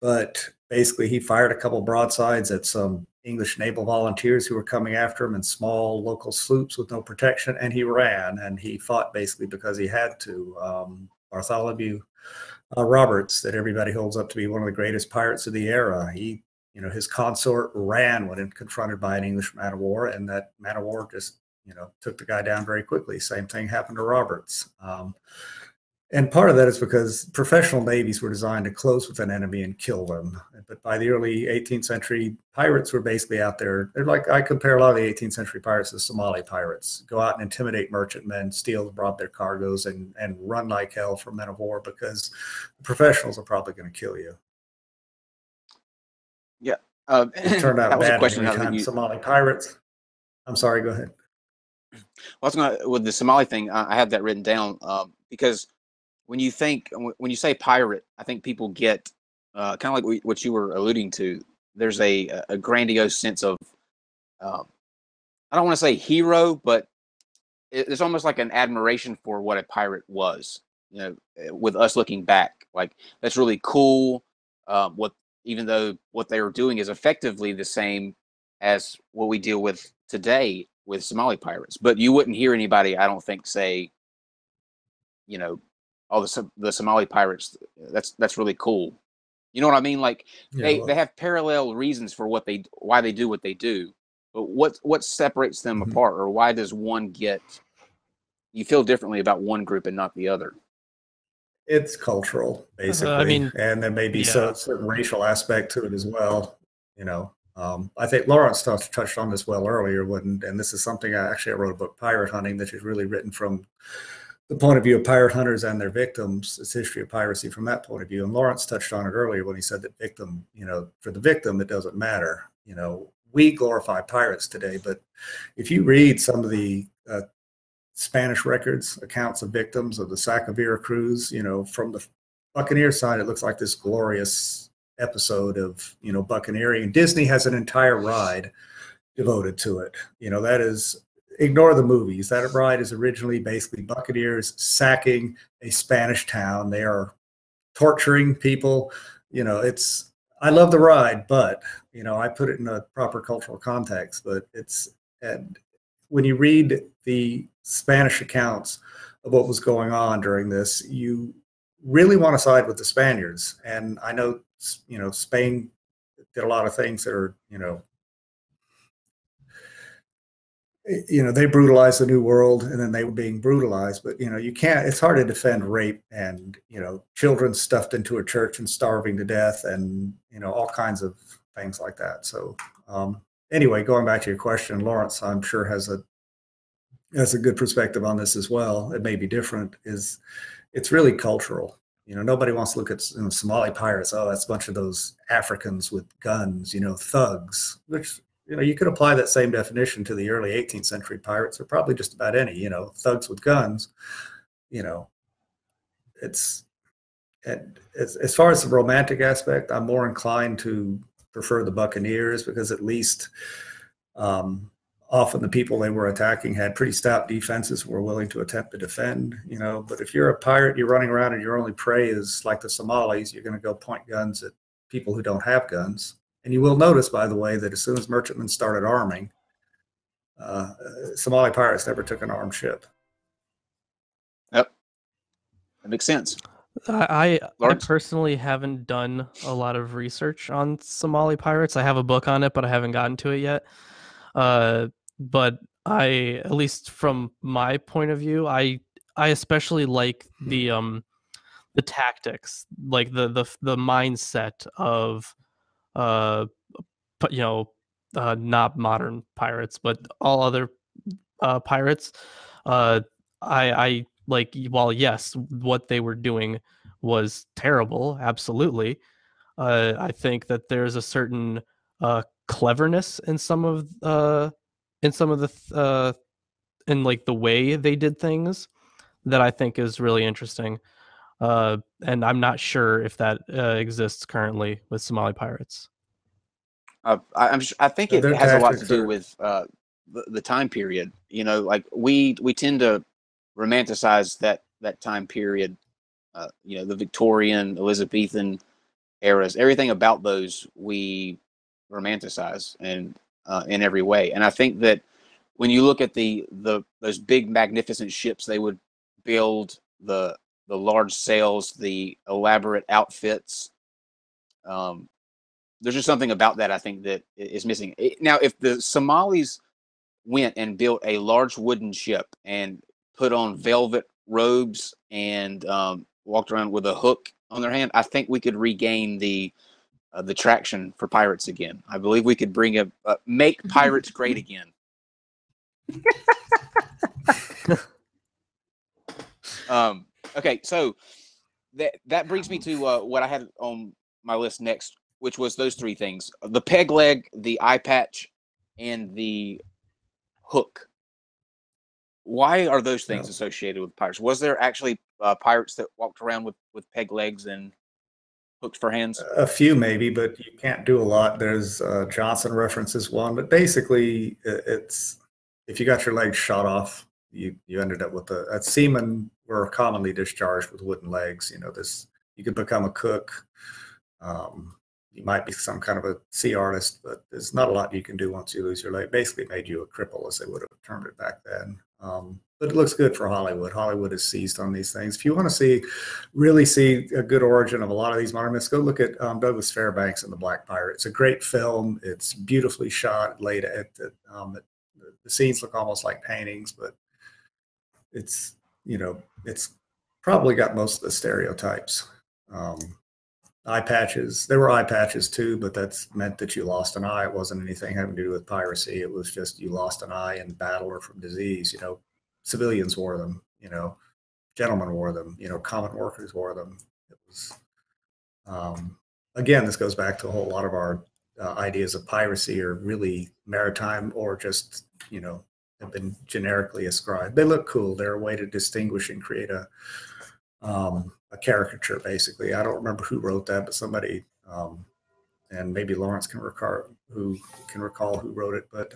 but basically he fired a couple broadsides at some English naval volunteers who were coming after him in small local sloops with no protection, and he ran, and he fought basically because he had to. Bartholomew Roberts, that everybody holds up to be one of the greatest pirates of the era, his consort ran when confronted by an English man of war, and that man of war just, took the guy down very quickly. Same thing happened to Roberts. And part of that is because professional navies were designed to close with an enemy and kill them. But by the early 18th century, pirates were basically out there. They're like, I compare a lot of the 18th century pirates to Somali pirates. Go out and intimidate merchantmen, steal, rob their cargoes, and run like hell from men of war because the professionals are probably going to kill you. Yeah. It turned out bad anytime Somali pirates. I'm sorry, go ahead. Well, with the Somali thing, I have that written down because when you say pirate, I think people get kind of like what you were alluding to. There's a grandiose sense of, I don't want to say hero, but there's almost like an admiration for what a pirate was. With us looking back, like that's really cool. Even though what they were doing is effectively the same as what we deal with today with Somali pirates, but you wouldn't hear anybody, I don't think, say, all the Somali pirates, that's really cool. You know what I mean? Like Yeah, they have parallel reasons for why they do what they do. But what separates them apart, or why does one you feel differently about one group and not the other? it's cultural, basically. I mean, and there may be yeah. certain racial aspect to it as well. You know, I think Lawrence touched on this well earlier, and this is something I wrote a book, Pirate Hunting, that is really written from the point of view of pirate hunters and their victims. It's history of piracy from that point of view. And Lawrence touched on it earlier when he said that for the victim, it doesn't matter. You know, we glorify pirates today, but if you read some of the Spanish records, accounts of victims of the sack of Veracruz, you know, from the Buccaneer side, it looks like this glorious episode of, you know, buccaneering. Disney has an entire ride devoted to it. You know, that is, ignore the movies. That ride is originally basically buccaneers sacking a Spanish town. They are torturing people. You know, I love the ride, but, you know, I put it in a proper cultural context. But and when you read the Spanish accounts of what was going on during this, you really want to side with the Spaniards. And I know, you know, Spain did a lot of things that are, they brutalized the New World, and then they were being brutalized. But, you know, it's hard to defend rape and, you know, children stuffed into a church and starving to death, and, you know, all kinds of things like that. So anyway, going back to your question, Lawrence, I'm sure has a good perspective on this as well. It may be different. It's really cultural. You know, nobody wants to look at Somali pirates. Oh, that's a bunch of those Africans with guns, you know, thugs, which, you know, you could apply that same definition to the early 18th century pirates, or probably just about any, you know, thugs with guns. You know, as far as the romantic aspect, I'm more inclined to prefer the Buccaneers, because at least often the people they were attacking had pretty stout defenses, were willing to attempt to defend, you know. But if you're a pirate, you're running around and your only prey is like the Somalis, you're going to go point guns at people who don't have guns. And you will notice, by the way, that as soon as merchantmen started arming, Somali pirates never took an armed ship. Yep, that makes sense. I personally haven't done a lot of research on Somali pirates. I have a book on it, but I haven't gotten to it yet. But at least from my point of view, I especially like the tactics, like the mindset of not modern pirates, but all other pirates. I like, while yes, what they were doing was terrible, absolutely. I think that there's a certain cleverness in some of the in like the way they did things that I think is really interesting. And I'm not sure if that exists currently with Somali pirates. I think it has a lot to do with the time period. You know, like we tend to romanticize that time period. You know, the Victorian, Elizabethan eras. Everything about those we romanticize, and in every way. And I think that when you look at those big magnificent ships they would build, the large sails, the elaborate outfits, there's just something about that I think that is missing. Now, if the Somalis went and built a large wooden ship and put on velvet robes and walked around with a hook on their hand, I think we could regain the traction for pirates again. I believe we could make pirates great again. Okay, so that brings me to what I had on my list next, which was those three things: the peg leg, the eye patch, and the hook. Why are those things associated with pirates? Was there actually pirates that walked around with peg legs and hooks for hands? A few maybe, but you can't do a lot. There's Johnson references one, but basically it's, if you got your legs shot off, you ended up with seamen were commonly discharged with wooden legs. You know, you could become a cook. You might be some kind of a sea artist, but there's not a lot you can do once you lose your leg. Basically made you a cripple, as they would have termed it back then. But it looks good for Hollywood. Hollywood is seized on these things. If you want to really see a good origin of a lot of these modern myths, go look at Douglas Fairbanks and the Black Pirate. It's a great film. It's beautifully shot. The scenes look almost like paintings, but it's probably got most of the stereotypes. Eye patches. There were eye patches too, but that's meant that you lost an eye. It wasn't anything having to do with piracy. It was just you lost an eye in battle or from disease. Civilians wore them. Gentlemen wore them. Common workers wore them. It was again. This goes back to a whole lot of our ideas of piracy are really maritime or just have been generically ascribed. They look cool. They're a way to distinguish and create a caricature, basically. I don't remember who wrote that, but somebody, and maybe Lorence can recall who wrote it, but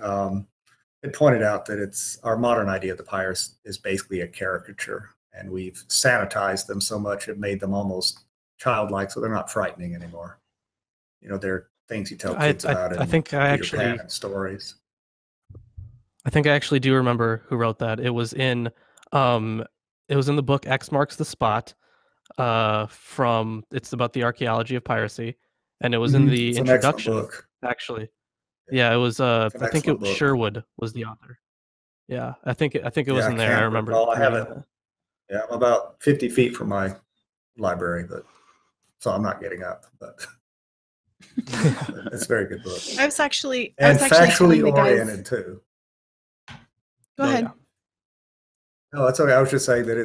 it pointed out that it's our modern idea of the pirates is basically a caricature, and we've sanitized them so much it made them almost childlike, so they're not frightening anymore. They're things you tell kids about. I think I actually stories. I think I actually do remember who wrote that. It was in the book X Marks the Spot. It's about the archaeology of piracy, and it was in the introduction. Actually, yeah, it was. I think it was Sherwood was the author. Yeah, I think it was in there. I remember. I have it. Yeah, I'm about 50 feet from my library, so I'm not getting up, but. It's a very good book. I was actually factually oriented too. Go ahead. Yeah. No, that's okay. I was just saying that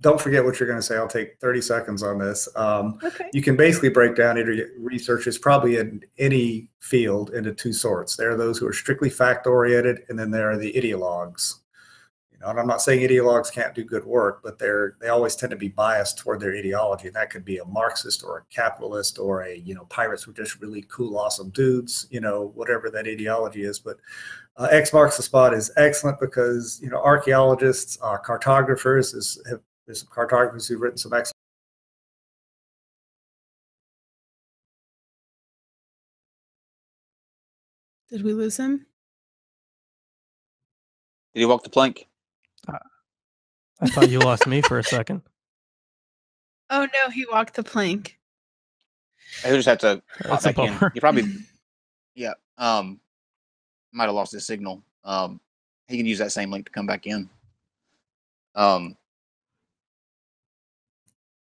don't forget what you're going to say. I'll take 30 seconds on this. Okay. You can basically break down researchers probably in any field into two sorts. There are those who are strictly fact oriented, and then there are the ideologues. And I'm not saying ideologues can't do good work, but they always tend to be biased toward their ideology. And that could be a Marxist or a capitalist or pirates were just really cool, awesome dudes, whatever that ideology is. But X Marks the Spot is excellent because, archaeologists, cartographers, there's some cartographers who've written some excellent. Did we lose him? Did he walk the plank? I thought you lost me for a second. Oh no, he walked the plank. He'll just have to hop That's a back in. bummer. You probably, yeah. Might have lost his signal. He can use that same link to come back in.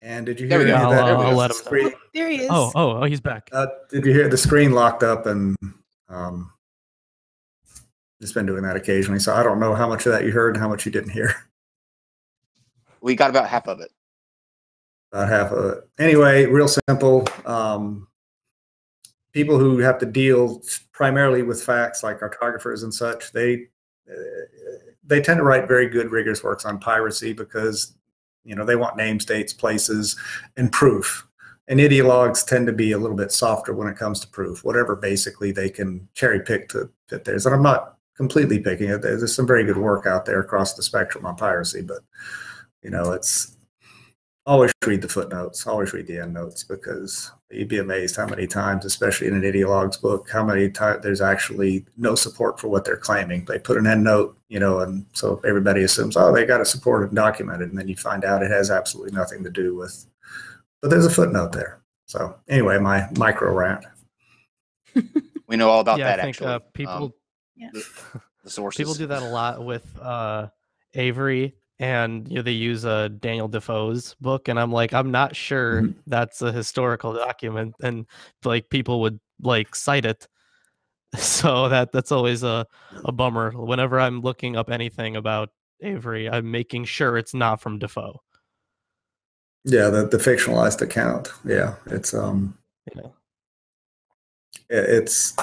And did you hear There we go. I'll let him know. There he is. Oh, he's back. Did you hear the screen locked up and it's been doing that occasionally. So I don't know how much of that you heard and how much you didn't hear. We got about half of it. About half of it. Anyway, real simple. People who have to deal primarily with facts, like cartographers and such, they tend to write very good, rigorous works on piracy because they want names, dates, places, and proof. And ideologues tend to be a little bit softer when it comes to proof. Whatever basically they can cherry pick to fit theirs. And I'm not completely picking it. There's some very good work out there across the spectrum on piracy, but it's always read the footnotes, always read the endnotes, because you'd be amazed how many times, especially in an ideologue's book, how many times there's actually no support for what they're claiming. They put an endnote, and so everybody assumes, oh, they got it supported and documented, and then you find out it has absolutely nothing to do with, but there's a footnote there. So anyway, my micro rant. We know all about Yeah, that. I think Actually, people the sources. people do that a lot with Avery, and they use Daniel Defoe's book, and I'm like, I'm not sure that's a historical document, and people would cite it. So that's always a bummer. Whenever I'm looking up anything about Avery, I'm making sure it's not from Defoe. Yeah, the fictionalized account. Yeah, it's it's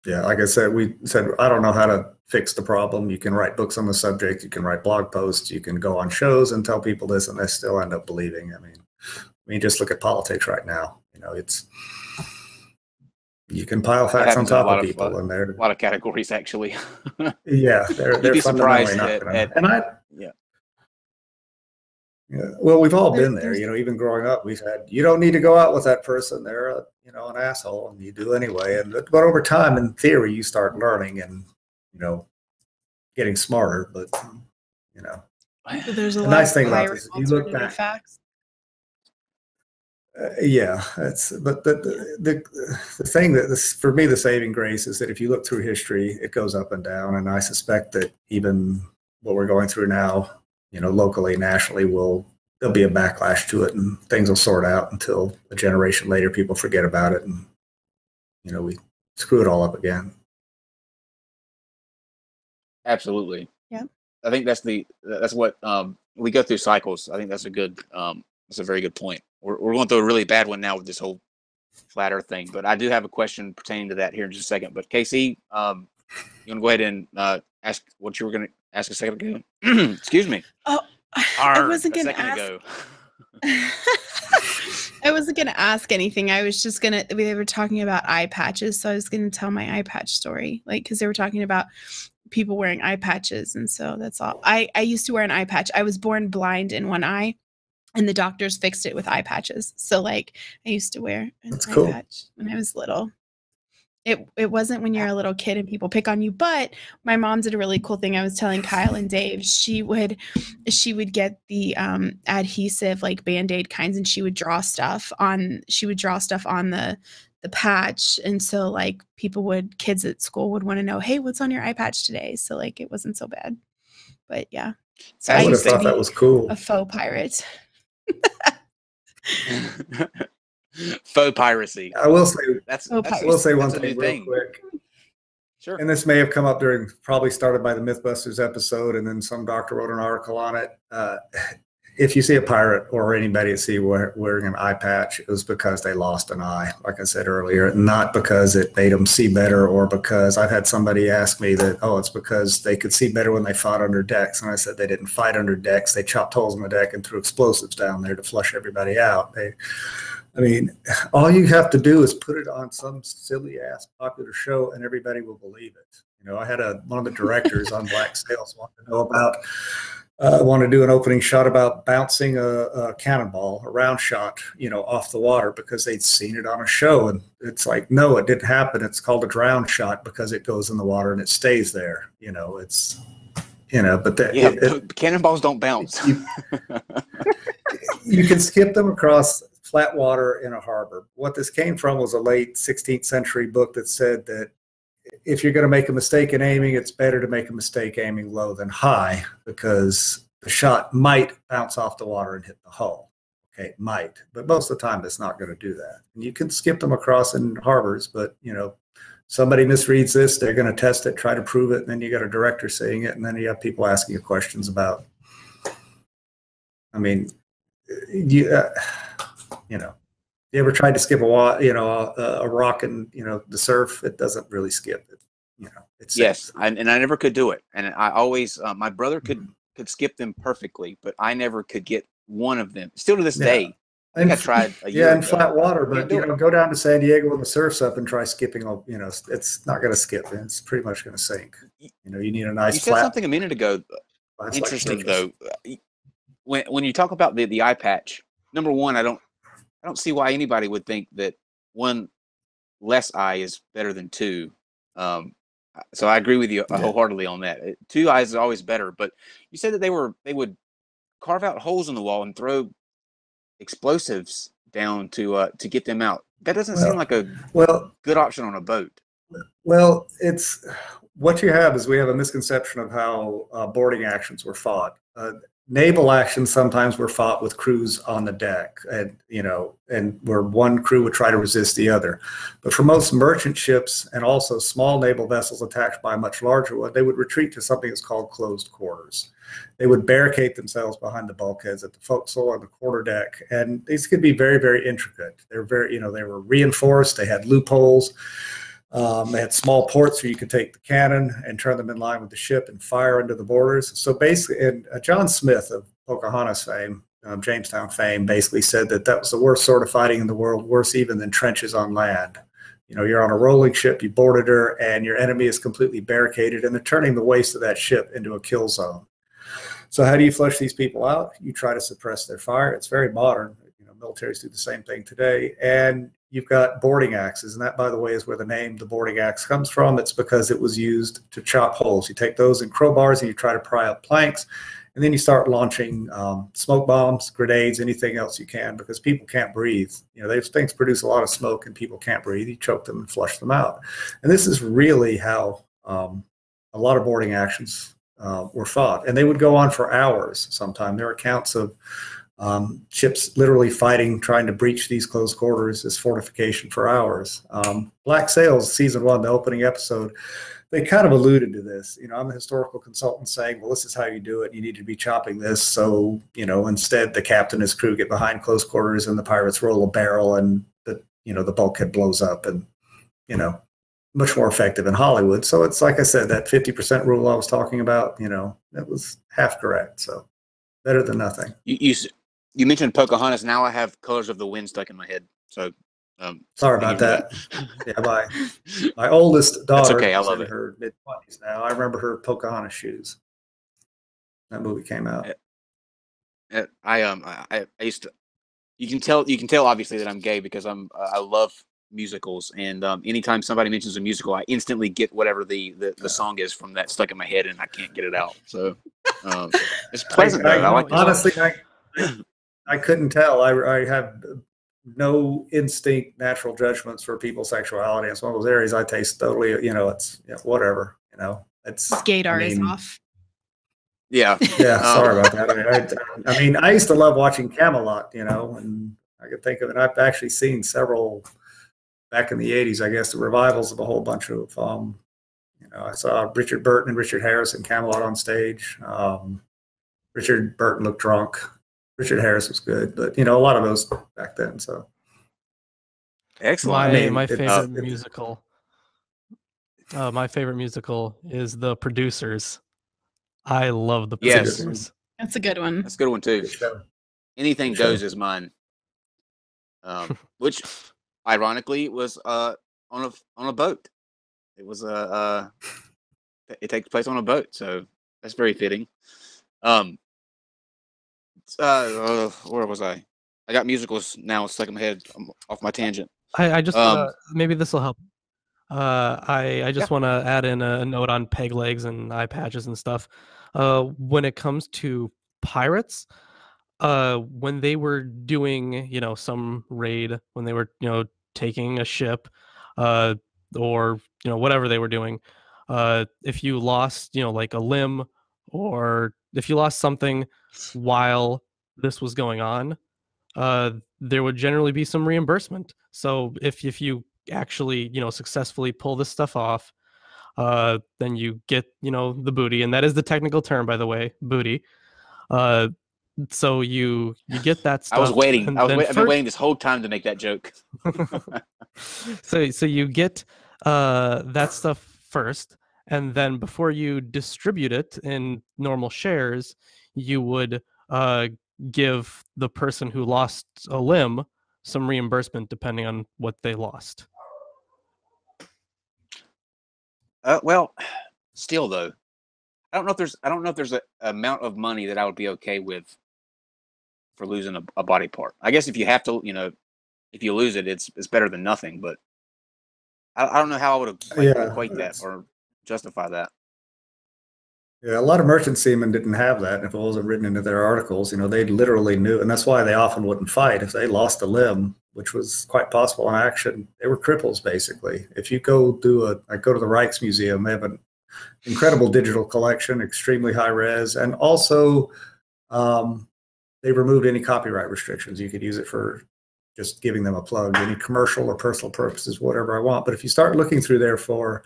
like I said, I don't know how to fix the problem. You can write books on the subject, you can write blog posts, you can go on shows and tell people this, and they still end up believing. I mean, just look at politics right now. You can pile facts on top of people, and they're a lot of categories actually. Yeah, they're be surprised Yeah. Well, we've all been there, even growing up, we said, you don't need to go out with that person. They're an asshole, and you do anyway. But over time, in theory, you start learning, and getting smarter, but you know. So there's a the lot nice of thing about pirate this, if you look back, facts. yeah, that's but the thing that this, for me, the saving grace is that if you look through history, it goes up and down, and I suspect that even what we're going through now, you know, locally, nationally, there'll be a backlash to it, and things will sort out until a generation later, people forget about it, and you know, we screw it all up again. Absolutely. Yeah. I think that's what we go through cycles. I think that's a very good point. We're going through a really bad one now with this whole flat Earth thing, but I do have a question pertaining to that here in just a second. But Casey, you want to go ahead and ask what you were going to ask a second ago? Excuse me. Oh, I wasn't going to ask. I wasn't going to ask anything. I was just going to, they were talking about eye patches. So I was going to tell my eye patch story, like, because they were talking about people wearing eye patches. And so that's all. I used to wear an eye patch. I was born blind in one eye, and the doctors fixed it with eye patches. So like I used to wear an eye patch when I was little. It wasn't when you're a little kid and people pick on you, but my mom did a really cool thing. I was telling Kyle and Dave, she would get the adhesive, like Band-Aid kinds, and she would draw stuff on the patch. And so like kids at school would want to know, hey, what's on your eye patch today? So like it wasn't so bad. But yeah. So I would have thought that was cool. A faux pirate. Faux piracy. I will say I will say one thing real quick. Sure. And this may have come up probably started by the Mythbusters episode, and then some doctor wrote an article on it. If you see a pirate or anybody at sea wearing an eye patch, it was because they lost an eye, like I said earlier, not because it made them see better, or because I've had somebody ask me that, it's because they could see better when they fought under decks. And I said they didn't fight under decks. They chopped holes in the deck and threw explosives down there to flush everybody out. I mean, all you have to do is put it on some silly ass popular show and everybody will believe it. You know, I had one of the directors on Black Sails want to do an opening shot about bouncing a cannonball, a round shot, you know, off the water because they'd seen it on a show. And it's like, no, it didn't happen. It's called a drown shot because it goes in the water and it stays there. You know, but cannonballs don't bounce. You can skip them across flat water in a harbor. What this came from was a late 16th century book that said that if you're going to make a mistake in aiming, it's better to make a mistake aiming low than high, because the shot might bounce off the water and hit the hull. Okay, might, but most of the time it's not going to do that. And you can skip them across in harbors, but you know, somebody misreads this, they're going to test it, try to prove it, and then you got a director saying it, and then you have people asking you questions about. I mean, you know, you ever tried to skip a rock in, you know, the surf? It doesn't really skip it. You know, it's yes, and I never could do it. And I always, my brother could skip them perfectly, but I never could get one of them. Still to this day, I think I tried a year ago. In flat water, but you know, go down to San Diego when the surf's up and try skipping. You know, it's not going to skip. It's pretty much going to sink. You know, you need a nice. You said something a minute ago. Interesting though. When you talk about the eye patch, number one, I don't see why anybody would think that one less eye is better than two. So I agree with you wholeheartedly on that. 2 eyes is always better. But you said that they would carve out holes in the wall and throw explosives down to get them out. That doesn't seem like a good option on a boat. Well, it's what you have is we have a misconception of how boarding actions were fought. Naval actions sometimes were fought with crews on the deck, and you know, and where one crew would try to resist the other. But for most merchant ships and also small naval vessels attacked by a much larger one, they would retreat to something that's called closed quarters. They would barricade themselves behind the bulkheads at the forecastle or the quarterdeck, and these could be very, very intricate. They're very, you know, they were reinforced. They had loopholes. They had small ports where you could take the cannon and turn them in line with the ship and fire into the boarders. So basically, and John Smith of Pocahontas fame, Jamestown fame, basically said that was the worst sort of fighting in the world, worse even than trenches on land. You know, you're on a rolling ship, you boarded her, and your enemy is completely barricaded, and they're turning the waist of that ship into a kill zone. So how do you flush these people out? You try to suppress their fire. It's very modern. You know, militaries do the same thing today. And you've got boarding axes, and that, by the way, is where the name the boarding axe comes from. It's because it was used to chop holes. You take those in crowbars and you try to pry up planks, and then you start launching smoke bombs, grenades, anything else you can, because people can't breathe. You know, those things produce a lot of smoke and people can't breathe. You choke them and flush them out. And this is really how a lot of boarding actions were fought. And they would go on for hours sometimes. There are accounts of ships literally fighting, trying to breach these close quarters as fortification for hours. Black Sails, season 1, the opening episode, they kind of alluded to this. You know, I'm a historical consultant saying, well, this is how you do it. You need to be chopping this. So, you know, instead the captain and his crew get behind close quarters and the pirates roll a barrel and the, you know, the bulkhead blows up, and, you know, much more effective in Hollywood. So it's like I said, that 50% rule I was talking about, you know, that was half correct. So better than nothing. You mentioned Pocahontas. Now I have Colors of the Wind stuck in my head. So sorry about that. Yeah, my oldest daughter, okay, I love in her mid-20s now. I remember her Pocahontas shoes. That movie came out. I used to. You can tell obviously that I'm gay because I love musicals, and anytime somebody mentions a musical, I instantly get whatever the song is from that stuck in my head, and I can't get it out. So it's pleasant. I like honestly, I couldn't tell. I have no instinct, natural judgments for people's sexuality. It's one of those areas I taste totally, you know, it's whatever, you know, it's Gaydar is off. Yeah. Yeah. Sorry about that. I mean, I used to love watching Camelot, you know, and I could think of it. I've actually seen several back in the 80s, I guess, the revivals of a whole bunch of, you know, I saw Richard Burton and Richard Harris in Camelot on stage. Richard Burton looked drunk. Richard Harris was good, but you know, a lot of those back then. So excellent. My favorite musical. My favorite musical is The Producers. I love The Producers. That's a good one. That's a good one too. Anything Goes is mine. Which, ironically, was on a boat. It was it takes place on a boat, so that's very fitting. Where was I? I got musicals now stuck in my head. I'm off my tangent. I just maybe this will help. I just want to add in a note on peg legs and eye patches and stuff. When it comes to pirates, when they were doing, you know, some raid, when they were, you know, taking a ship, or, you know, whatever they were doing, if you lost, you know, like a limb, or if you lost something while this was going on, there would generally be some reimbursement. So if you actually, you know, successfully pull this stuff off, then you get, you know, the booty, and that is the technical term, by the way, booty. So you get that stuff. I was waiting. I've been waiting this whole time to make that joke. So you get that stuff first, and then before you distribute it in normal shares, you would give the person who lost a limb some reimbursement depending on what they lost. Well, still though, I don't know if there's an amount of money that I would be okay with for losing a body part. I guess if you have to, you know, if you lose it, it's better than nothing. But I don't know how I would equate that or justify that. Yeah, a lot of merchant seamen didn't have that. And if it wasn't written into their articles, you know, they literally knew, and that's why they often wouldn't fight. If they lost a limb, which was quite possible in action, they were cripples basically. If you go I go to the Rijksmuseum, they have an incredible digital collection, extremely high res, and also they removed any copyright restrictions. You could use it for just giving them a plug, any commercial or personal purposes, whatever I want. But if you start looking through there for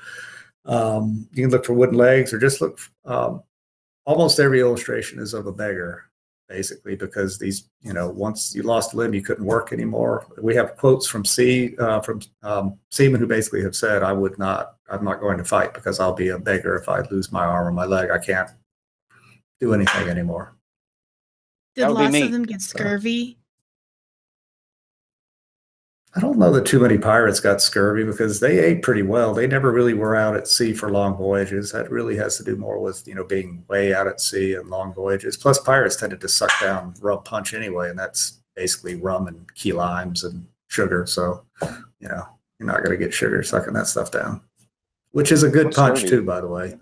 you can look for wooden legs, or just look. Almost every illustration is of a beggar, basically, because these, you know, once you lost a limb, you couldn't work anymore. We have quotes from seamen who basically have said, I'm not going to fight because I'll be a beggar if I lose my arm or my leg. I can't do anything anymore. Did lots of them get scurvy? I don't know that too many pirates got scurvy because they ate pretty well. They never really were out at sea for long voyages. That really has to do more with, you know, being way out at sea and long voyages. Plus, pirates tended to suck down rub punch anyway, and that's basically rum and key limes and sugar. So, you know, you're not going to get sugar sucking that stuff down, which is a good punch too, by the way.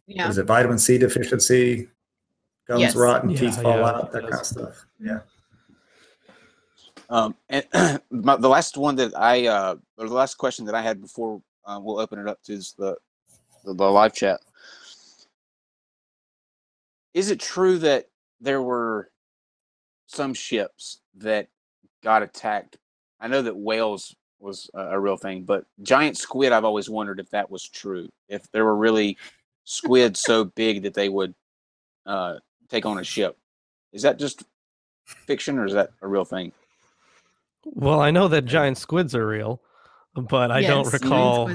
Yeah. Is it vitamin C deficiency? Gums rot and teeth fall out, that kind of stuff. Yeah. And the last one that or the last question that I had before we'll open it up to the live chat. Is it true that there were some ships that got attacked? I know that whales was a real thing, but giant squid, I've always wondered if that was true. If there were really squid so big that they would take on a ship. Is that just fiction or is that a real thing? Well, I know that giant squids are real, but I don't recall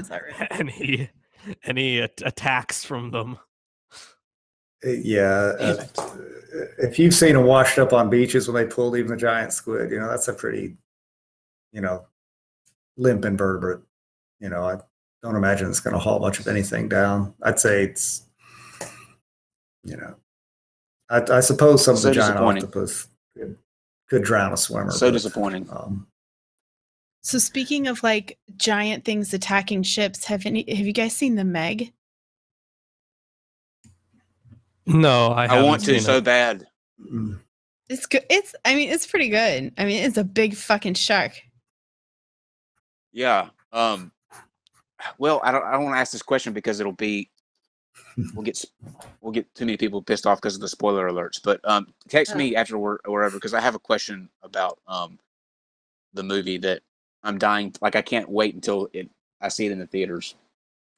any attacks from them. Yeah. If you've seen them washed up on beaches when they pulled even the giant squid, you know, that's a pretty, you know, limp invertebrate. You know, I don't imagine it's going to haul much of anything down. I'd say it's, you know, I suppose some of the giant octopus could drown a swimmer. So disappointing. So speaking of like giant things attacking ships, have you guys seen the Meg? No, I want to so bad. It's good. I mean, it's pretty good. I mean, it's a big fucking shark. Yeah. Well, I don't want to ask this question because it'll be we'll get too many people pissed off because of the spoiler alerts. But text me after or wherever because I have a question about the movie that I'm dying. Like I can't wait until I see it in the theaters.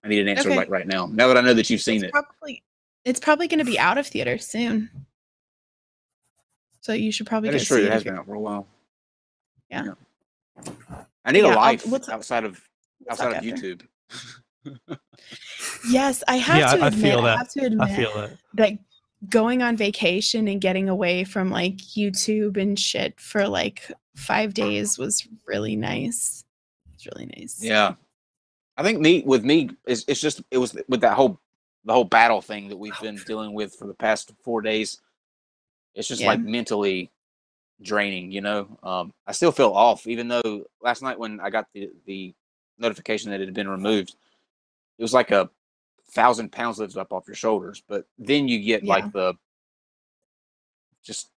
I need an answer like right now. Now that I know that you've seen it. It's probably going to be out of theaters soon. So you should probably That is true. It has been out for a while. Yeah. I need a life outside of YouTube. Yes, I have to admit. I feel that. That going on vacation and getting away from like YouTube and shit for like 5 days was really nice. It's really nice. Yeah. I think it was with the whole battle thing that we've been dealing with for the past 4 days. It's just like mentally draining, you know. I still feel off, even though last night when I got the notification that it had been removed, it was like 1,000 pounds lifted up off your shoulders. But then you get like the just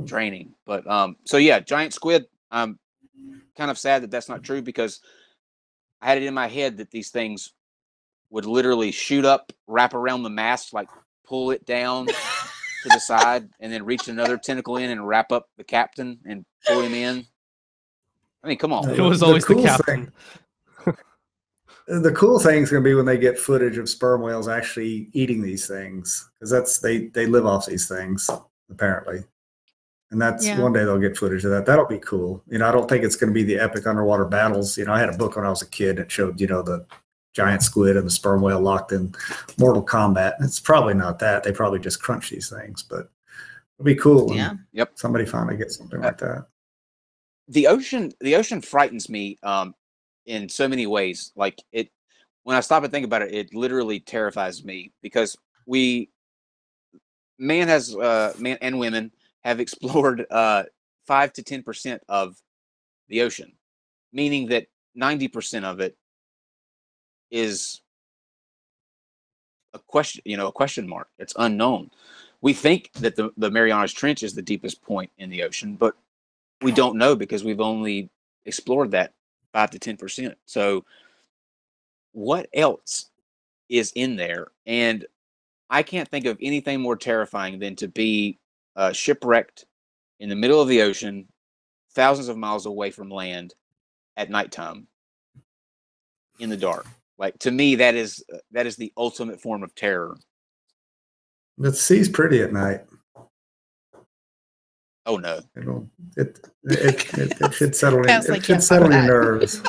draining. But so yeah, giant squid. I'm kind of sad that that's not true because I had it in my head that these things would literally shoot up, wrap around the mast, like pull it down to the side, and then reach another tentacle in and wrap up the captain and pull him in. I mean, come on. It was always the captain. The cool thing is going to be when they get footage of sperm whales actually eating these things, because they live off these things apparently, and that's one day they'll get footage of that. That'll be cool. You know, I don't think it's going to be the epic underwater battles. You know, I had a book when I was a kid that showed the giant squid and the sperm whale locked in mortal combat. It's probably not that. They probably just crunch these things, but it'll be cool. Yep. Somebody finally gets something like that. The ocean frightens me in so many ways. Like when I stop and think about it, it literally terrifies me because man and women have explored 5 to 10% of the ocean, meaning that 90% of it is a question mark. It's unknown. We think that the Marianas Trench is the deepest point in the ocean, but we don't know because we've only explored that 5 to 10%. So what else is in there? And I can't think of anything more terrifying than to be shipwrecked in the middle of the ocean, thousands of miles away from land at nighttime in the dark. Like, to me, that is the ultimate form of terror. The sea's pretty at night. Oh no! It should settle in. It should settle your nerves.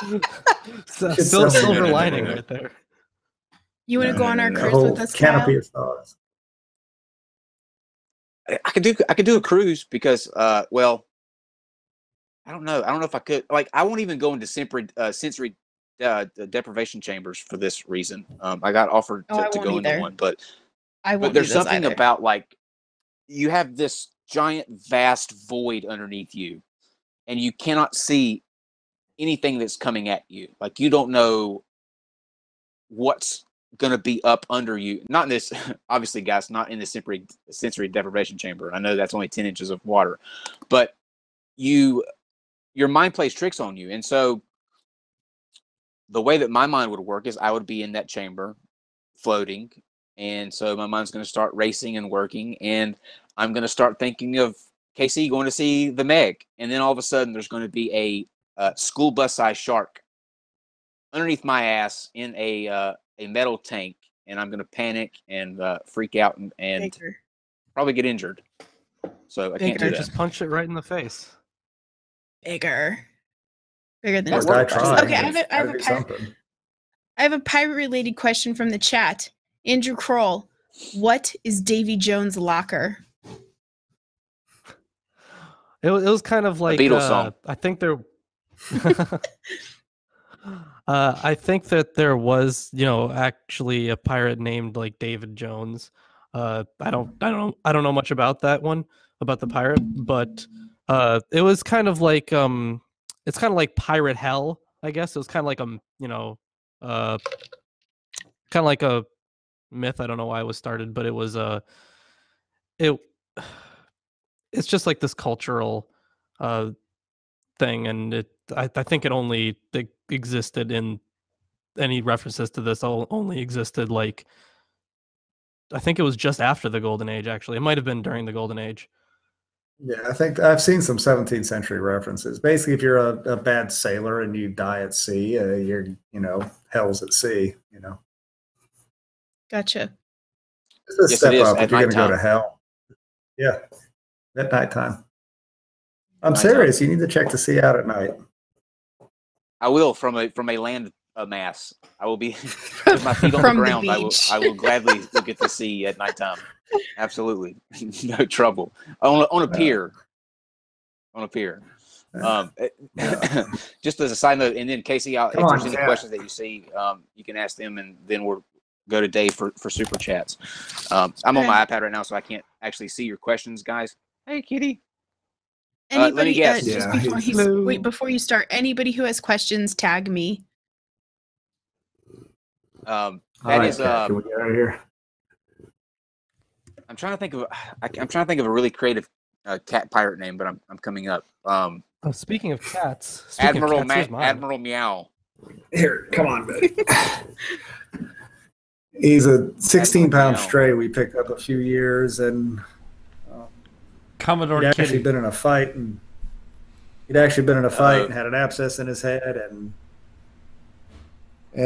Silver lining right there. You want to go on our cruise with us, canopy of stars. I could do a cruise because well, I don't know if I could. Like, I won't even go into sensory deprivation chambers for this reason. I got offered to go into one, but there's something about, like, you have this giant, vast void underneath you, and you cannot see anything that's coming at you. Like, you don't know what's going to be up under you. Not in this, obviously, guys, not in the sensory deprivation chamber. I know that's only 10 inches of water, but your mind plays tricks on you. And so the way that my mind would work is I would be in that chamber floating. And so my mind's going to start racing and working, and I'm going to start thinking of KC going to see the Meg. And then all of a sudden there's going to be a school bus sized shark underneath my ass in a metal tank, and I'm going to panic and freak out and probably get injured. So I can't do that. Just punch it right in the face. Bigger than Or die trying. Okay, I have a pirate-related question from the chat. Andrew Kroll, what is Davy Jones' locker? It was kind of like a Beatles song. I think there. I think that there was, actually a pirate named like David Jones. I don't know much about that one, about the pirate, but it was kind of like it's kind of like pirate hell, I guess. It was kind of like kind of like a myth. I don't know why it was started, but it was it's just like this cultural thing, and I think it only existed in any references to this only existed like I think it was just after the Golden Age. Actually, it might have been during the Golden Age. Yeah, I think I've seen some 17th century references. Basically, if you're a bad sailor and you die at sea, you're hell's at sea. Gotcha. It's a step up if you're going to go to hell. Yeah, at nighttime. I'm serious. You need to check the sea out at night. I will from a land mass. I will be with my feet on the ground. I will gladly look at the sea at nighttime. Absolutely, no trouble. On a pier. On a pier. Just as a side note, and then Casey, if there's any questions that you see, you can ask them, and then we'll go to Dave for super chats. I'm on my iPad right now, so I can't actually see your questions, guys. Hey, Kitty. Anybody, let me guess. Wait, before you start, anybody who has questions, tag me. Can we get out of here? I'm trying to think of a really creative cat pirate name, but I'm coming up. Speaking of cats, Admiral Meow. Here, come on, buddy. He's a 16-pound stray we picked up a few years, and Commodore he'd Kitty. actually been in a fight and had an abscess in his head and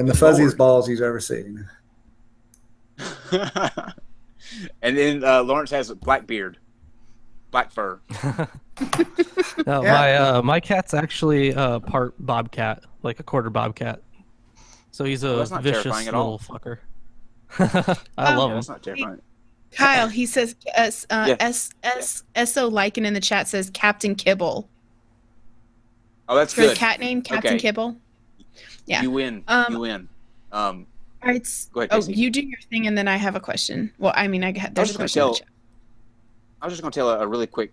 the fuzziest balls he's ever seen. And then Lawrence has a black beard, black fur. No, my cat's actually part bobcat, like a quarter bobcat. So he's a vicious little fucker. I love him. That's not terrifying. Kyle, he says SO Lycan in the chat says Captain Kibble. Oh, that's For good. The cat name, Captain Kibble. Yeah. You win. You win. All right. Go ahead, Casey. You do your thing, and then I have a question. Well, I mean, there's a question in the chat. I was just going to tell a really quick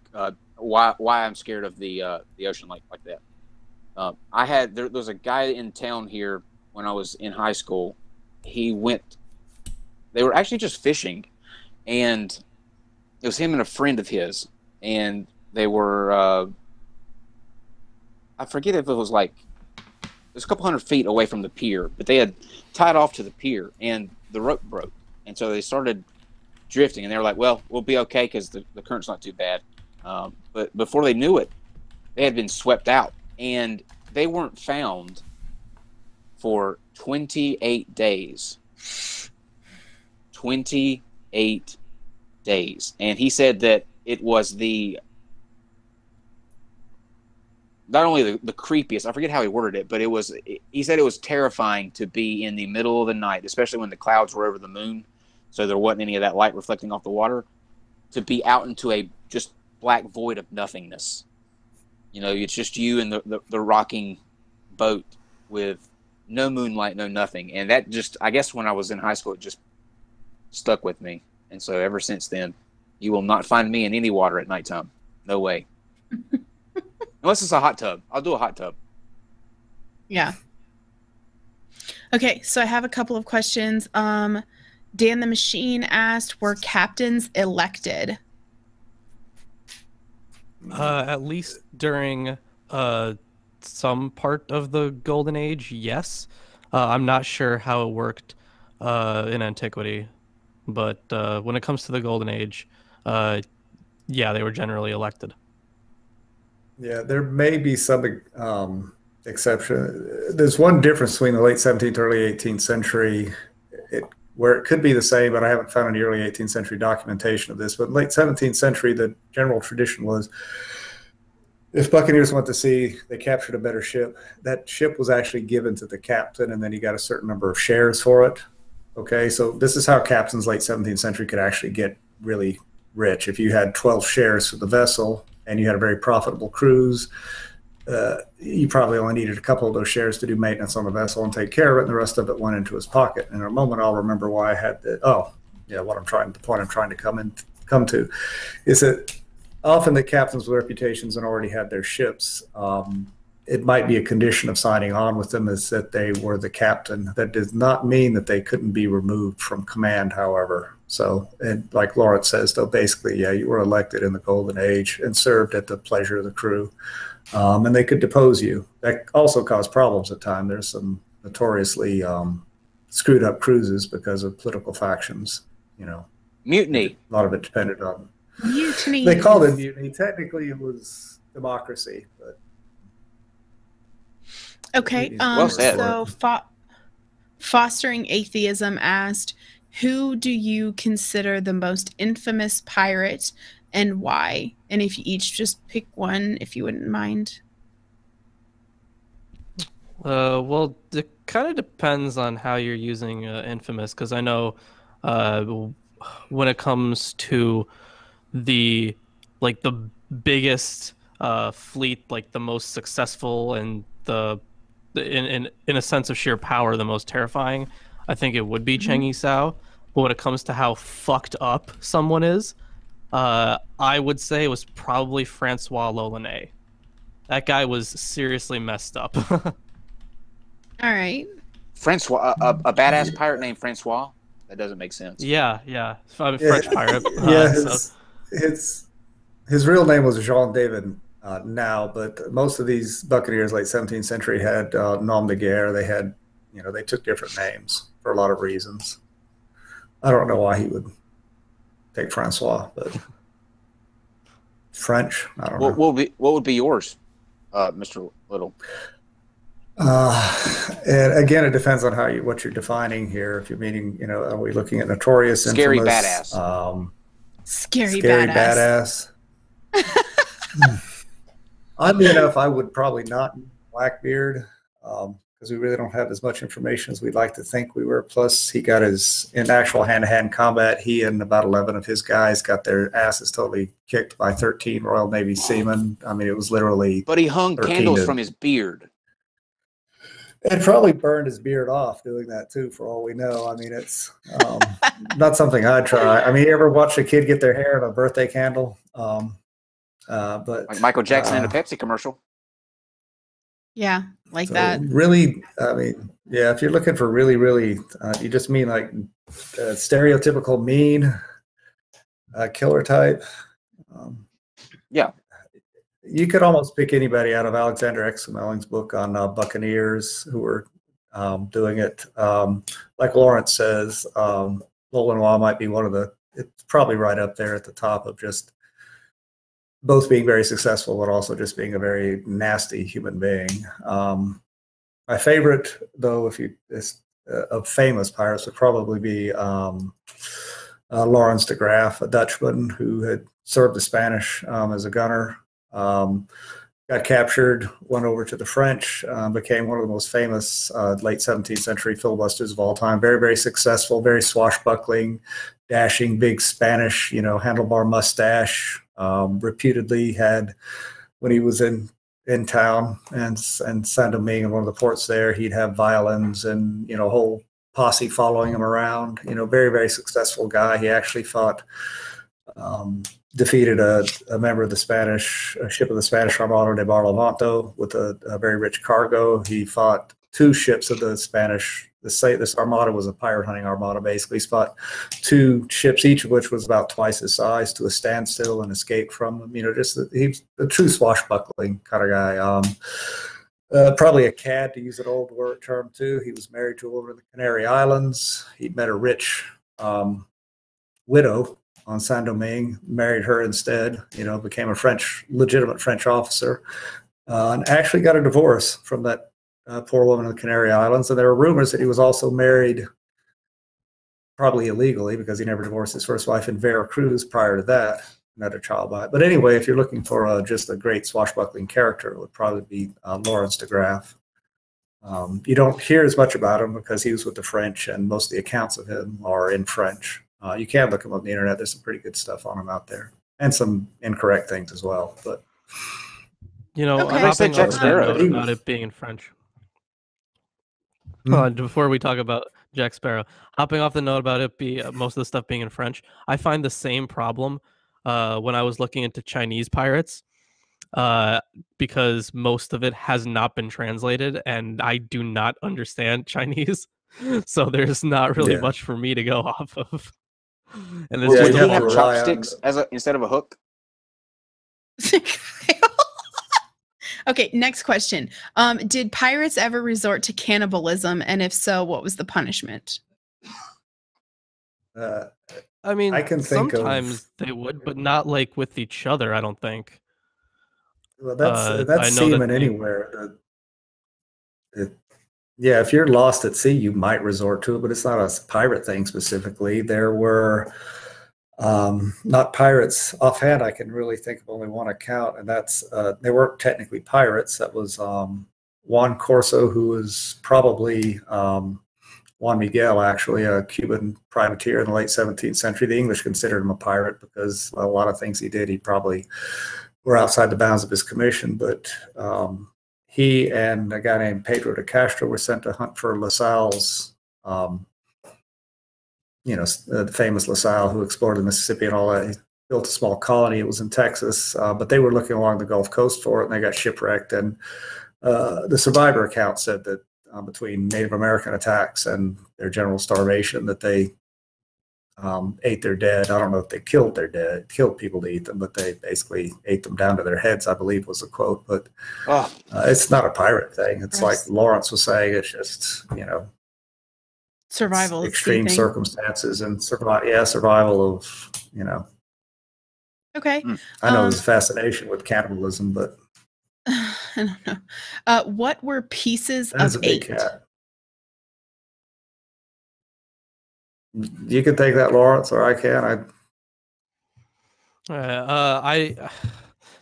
why I'm scared of the ocean like that. There was a guy in town here when I was in high school. They were actually just fishing, and it was him and a friend of his, and they were I forget if it was a couple hundred feet away from the pier, but they had tied off to the pier, and the rope broke, and so they started drifting, and they were like, well, we'll be okay because the current's not too bad. But before they knew it, they had been swept out, and they weren't found for 28 days. 28 days. And he said that it was not only the creepiest, I forget how he worded it, but he said it was terrifying to be in the middle of the night, especially when the clouds were over the moon, so there wasn't any of that light reflecting off the water, to be out into a just black void of nothingness. It's just you and the rocking boat with no moonlight, no nothing. And that just, I guess when I was in high school, it just stuck with me. And so ever since then, You will not find me in any water at nighttime. No way. Unless it's a hot tub. I'll do a hot tub. Yeah. Okay, so I have a couple of questions. Dan the Machine asked, were captains elected? At least during some part of the Golden Age, yes. I'm not sure how it worked in antiquity, but when it comes to the Golden Age, yeah, they were generally elected. Yeah, there may be some exception. There's one difference between the late 17th, early 18th century, where it could be the same, but I haven't found any early 18th century documentation of this. But late 17th century, the general tradition was if buccaneers went to sea, they captured a better ship. That ship was actually given to the captain, and then he got a certain number of shares for it. Okay, so this is how captains late 17th century could actually get really rich. If you had 12 shares for the vessel and you had a very profitable cruise, you probably only needed a couple of those shares to do maintenance on the vessel and take care of it, and the rest of it went into his pocket. And in a moment, I'll remember why I had the, the point I'm trying to come to is that often the captains with reputations and already had their ships. It might be a condition of signing on with them is that they were the captain. That does not mean that they couldn't be removed from command, however. So, and like Lorence says, though, basically, yeah, you were elected in the Golden Age and served at the pleasure of the crew. And they could depose you. That also caused problems at times. There's some notoriously screwed up cruises because of political factions, you know. Mutiny. A lot of it depended on... Mutiny. They called it mutiny. Technically, it was democracy, but... Okay, well said. so Fostering Atheism asked, who do you consider the most infamous pirate and why? And if you each just pick one, if you wouldn't mind. Well, it kind of depends on how you're using infamous, because I know when it comes to the biggest fleet, like the most successful and in a sense of sheer power, the most terrifying, I think it would be Cheng Yi Sao. But when it comes to how fucked up someone is, I would say it was probably Francois L'Olonnais. That guy was seriously messed up. All right. Francois, a badass pirate named Francois? That doesn't make sense. Yeah. I'm a French pirate. His real name was Jean David now, but most of these buccaneers late 17th century had nom de guerre. They had, they took different names for a lot of reasons. I don't know why he would take Francois, but French, I don't know. What would be yours, Mr. Little? And again, it depends on what you're defining here. If you're meaning, are we looking at notorious, scary, infamous, badass? Scary badass. Oddly enough, I would probably not Blackbeard because we really don't have as much information as we'd like to think we were. Plus, he got in actual hand-to-hand combat, he and about 11 of his guys got their asses totally kicked by 13 Royal Navy seamen. I mean, it was literally... But he hung candles from his beard. And probably burned his beard off doing that, too, for all we know. I mean, it's not something I'd try. I mean, you ever watch a kid get their hair in a birthday candle? But like Michael Jackson in a Pepsi commercial. Yeah, like that. Really, I mean, yeah, if you're looking for really, really, you just mean like stereotypical mean killer type. Yeah. You could almost pick anybody out of Alexander Exmeling's book on buccaneers who were doing it. Like Lorence says, L'Olonnais might be one of it's probably right up there at the top of just both being very successful, but also just being a very nasty human being. My favorite, though, of famous pirates would probably be Lawrence de Graaf, a Dutchman who had served the Spanish as a gunner. Got captured, went over to the French, became one of the most famous late 17th century filibusters of all time. Very, very successful, very swashbuckling, dashing, big Spanish, handlebar mustache. Reputedly had, when he was in town and Saint-Domingue in one of the ports there, he'd have violins and, a whole posse following him around. Very, very successful guy. He actually fought defeated a member of the Spanish ship of the Spanish Armada de Barlovento with a very rich cargo. He fought 2 ships of the Spanish. This armada was a pirate hunting armada. Basically, he fought 2 ships, each of which was about twice his size, to a standstill and escaped from them. He's a true swashbuckling kind of guy. Probably a cad, to use an old word term too. He was married to a woman in the Canary Islands. He'd met a rich widow on Saint Domingue, married her instead. Became a legitimate French officer, and actually got a divorce from that poor woman in the Canary Islands. And there were rumors that he was also married, probably illegally, because he never divorced his first wife in Veracruz prior to that. Another child by it. But anyway, if you're looking for just a great swashbuckling character, it would probably be Lawrence de Graaf. You don't hear as much about him because he was with the French, and most of the accounts of him are in French. You can look him up on the internet. There's some pretty good stuff on him out there, and some incorrect things as well. But hopping off that note about it being in French. Before we talk about Jack Sparrow, hopping off the note about it most of the stuff being in French, I find the same problem when I was looking into Chinese pirates, because most of it has not been translated, and I do not understand Chinese, so there's not really much for me to go off of. And did he have chopsticks instead of a hook? Okay, next question. Did pirates ever resort to cannibalism? And if so, what was the punishment? I mean, I can sometimes they would, but not like with each other, I don't think. Well, that's seaman anywhere. If you're lost at sea, you might resort to it, but it's not a pirate thing specifically. There were not pirates offhand. I can really think of only one account, and that's they weren't technically pirates. That was Juan Corso, who was probably Juan Miguel, actually, a Cuban privateer in the late 17th century. The English considered him a pirate because a lot of things he did, he probably were outside the bounds of his commission. But he and a guy named Pedro de Castro were sent to hunt for La Salle's, the famous La Salle who explored the Mississippi and all that. He built a small colony. It was in Texas, but they were looking along the Gulf Coast for it, and they got shipwrecked. And the survivor account said that between Native American attacks and their general starvation, that they ate their dead. I don't know if they killed people to eat them, but they basically ate them down to their heads, I believe was the quote. But it's not a pirate thing. It's like Lawrence was saying, it's just, survival, extreme circumstances and survival of, Okay. I know there's fascination with cannibalism, but I don't know. What were pieces of 8? Cat. You can take that, Lawrence, or I can.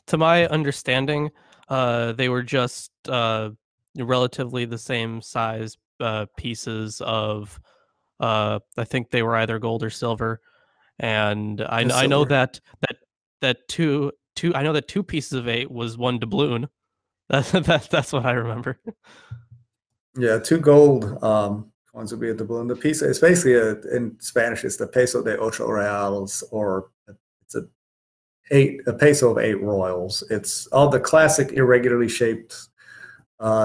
To my understanding, they were just relatively the same size pieces of. I think they were either gold or silver, and I know that two. I know that 2 pieces of 8 was 1 doubloon. That's what I remember. Yeah, 2 gold coins would be a doubloon. The piece, it's basically in Spanish, it's the peso de 8 reales, or it's a peso of 8 royals. It's all the classic irregularly shaped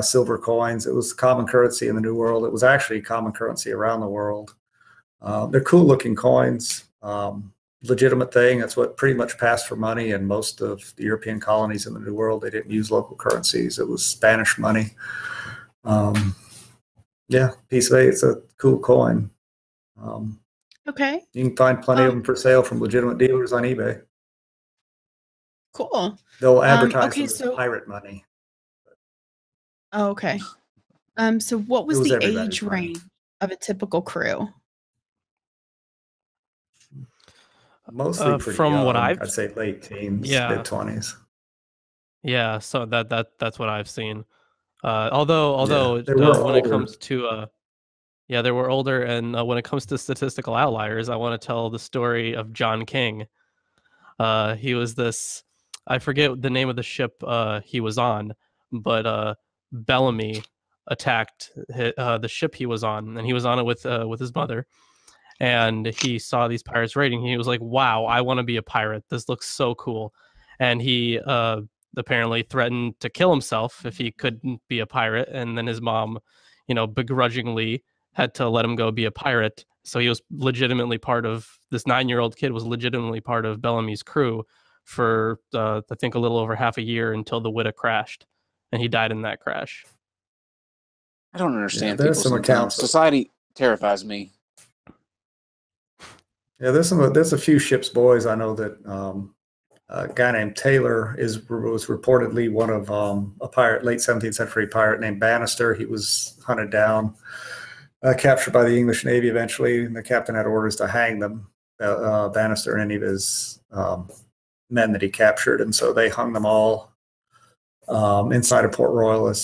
silver coins. It was common currency in the New World. It was actually common currency around the world. They're cool looking coins. Legitimate thing. That's what pretty much passed for money in most of the European colonies in the New World. They didn't use local currencies. It was Spanish money. Piece of 8. It's a cool coin. Okay. You can find plenty of them for sale from legitimate dealers on eBay. Cool. They'll advertise them as pirate money. Oh, okay. So what was the age range of a typical crew? Mostly from young. What I'd say late teens, mid-20s. Yeah, so that's what I've seen. Although when it comes to they were older, and when it comes to statistical outliers, I want to tell the story of John King. He was this, I forget the name of the ship he was on, but Bellamy attacked the ship he was on, and he was on it with his mother. and he saw these pirates raiding. He was like, wow, I want to be a pirate. This looks so cool. And he apparently threatened to kill himself if he couldn't be a pirate. And then his mom, you know, begrudgingly had to let him go be a pirate. So he was legitimately part of, this 9-year-old kid was legitimately part of Bellamy's crew for, I think, a little over half a year until the Witta crashed. And he died in that crash. I don't understand. Yeah, there's some accounts. Society terrifies me. Yeah, there's a few ship's boys I know that a guy named Taylor was reportedly one of a pirate, late 17th century pirate named Bannister. He was hunted down, captured by the English Navy eventually, and the captain had orders to hang them, Bannister and any of his men that he captured, and so they hung them all inside of Port Royal.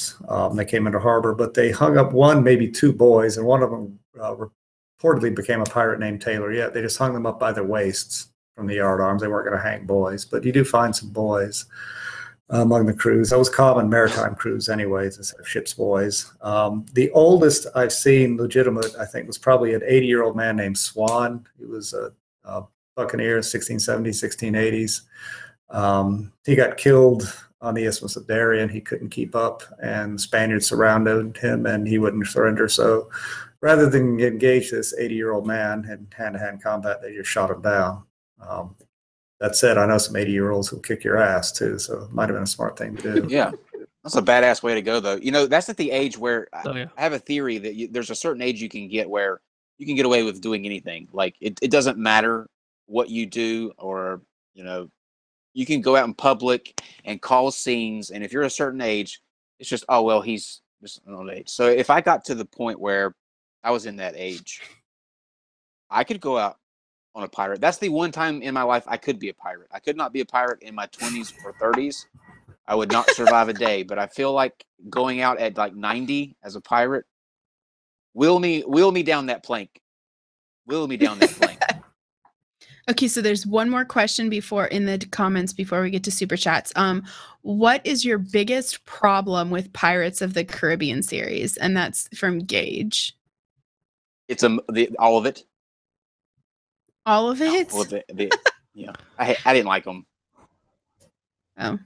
They came into harbor, but they hung up one, maybe two boys, and one of them reportedly became a pirate named Taylor. Yeah, they just hung them up by their waists from the yard arms. They weren't going to hang boys, but you do find some boys among the crews. That was common maritime crews anyways, instead of ship's boys. The oldest I've seen legitimate, I think, was probably an 80-year-old man named Swan. He was a buccaneer in 1670s, 1680s. He got killed on the Isthmus of Darien. He couldn't keep up, and the Spaniards surrounded him, and he wouldn't surrender. So rather than engage this 80-year-old man in hand-to-hand combat, they just shot him down. That said, I know some 80-year-olds who'll kick your ass too, so it might have been a smart thing to do. Yeah, that's a badass way to go, though. You know, that's at the age where I have a theory that there's a certain age you can get where you can get away with doing anything. Like it doesn't matter what you do, or you know, you can go out in public and cause scenes, and if you're a certain age, it's just, oh well, he's just an old age. So if I got to the point where I was in that age, I could go out on a pirate. That's the one time in my life I could be a pirate. I could not be a pirate in my 20s or 30s. I would not survive a day. But I feel like going out at like 90 as a pirate, wheel me down that plank. Wheel me down that plank. Okay, so there's one more question in the comments before we get to super chats. What is your biggest problem with Pirates of the Caribbean series? And that's from Gage. It's all of it. All of it? All of it. Yeah, I didn't like them. Oh.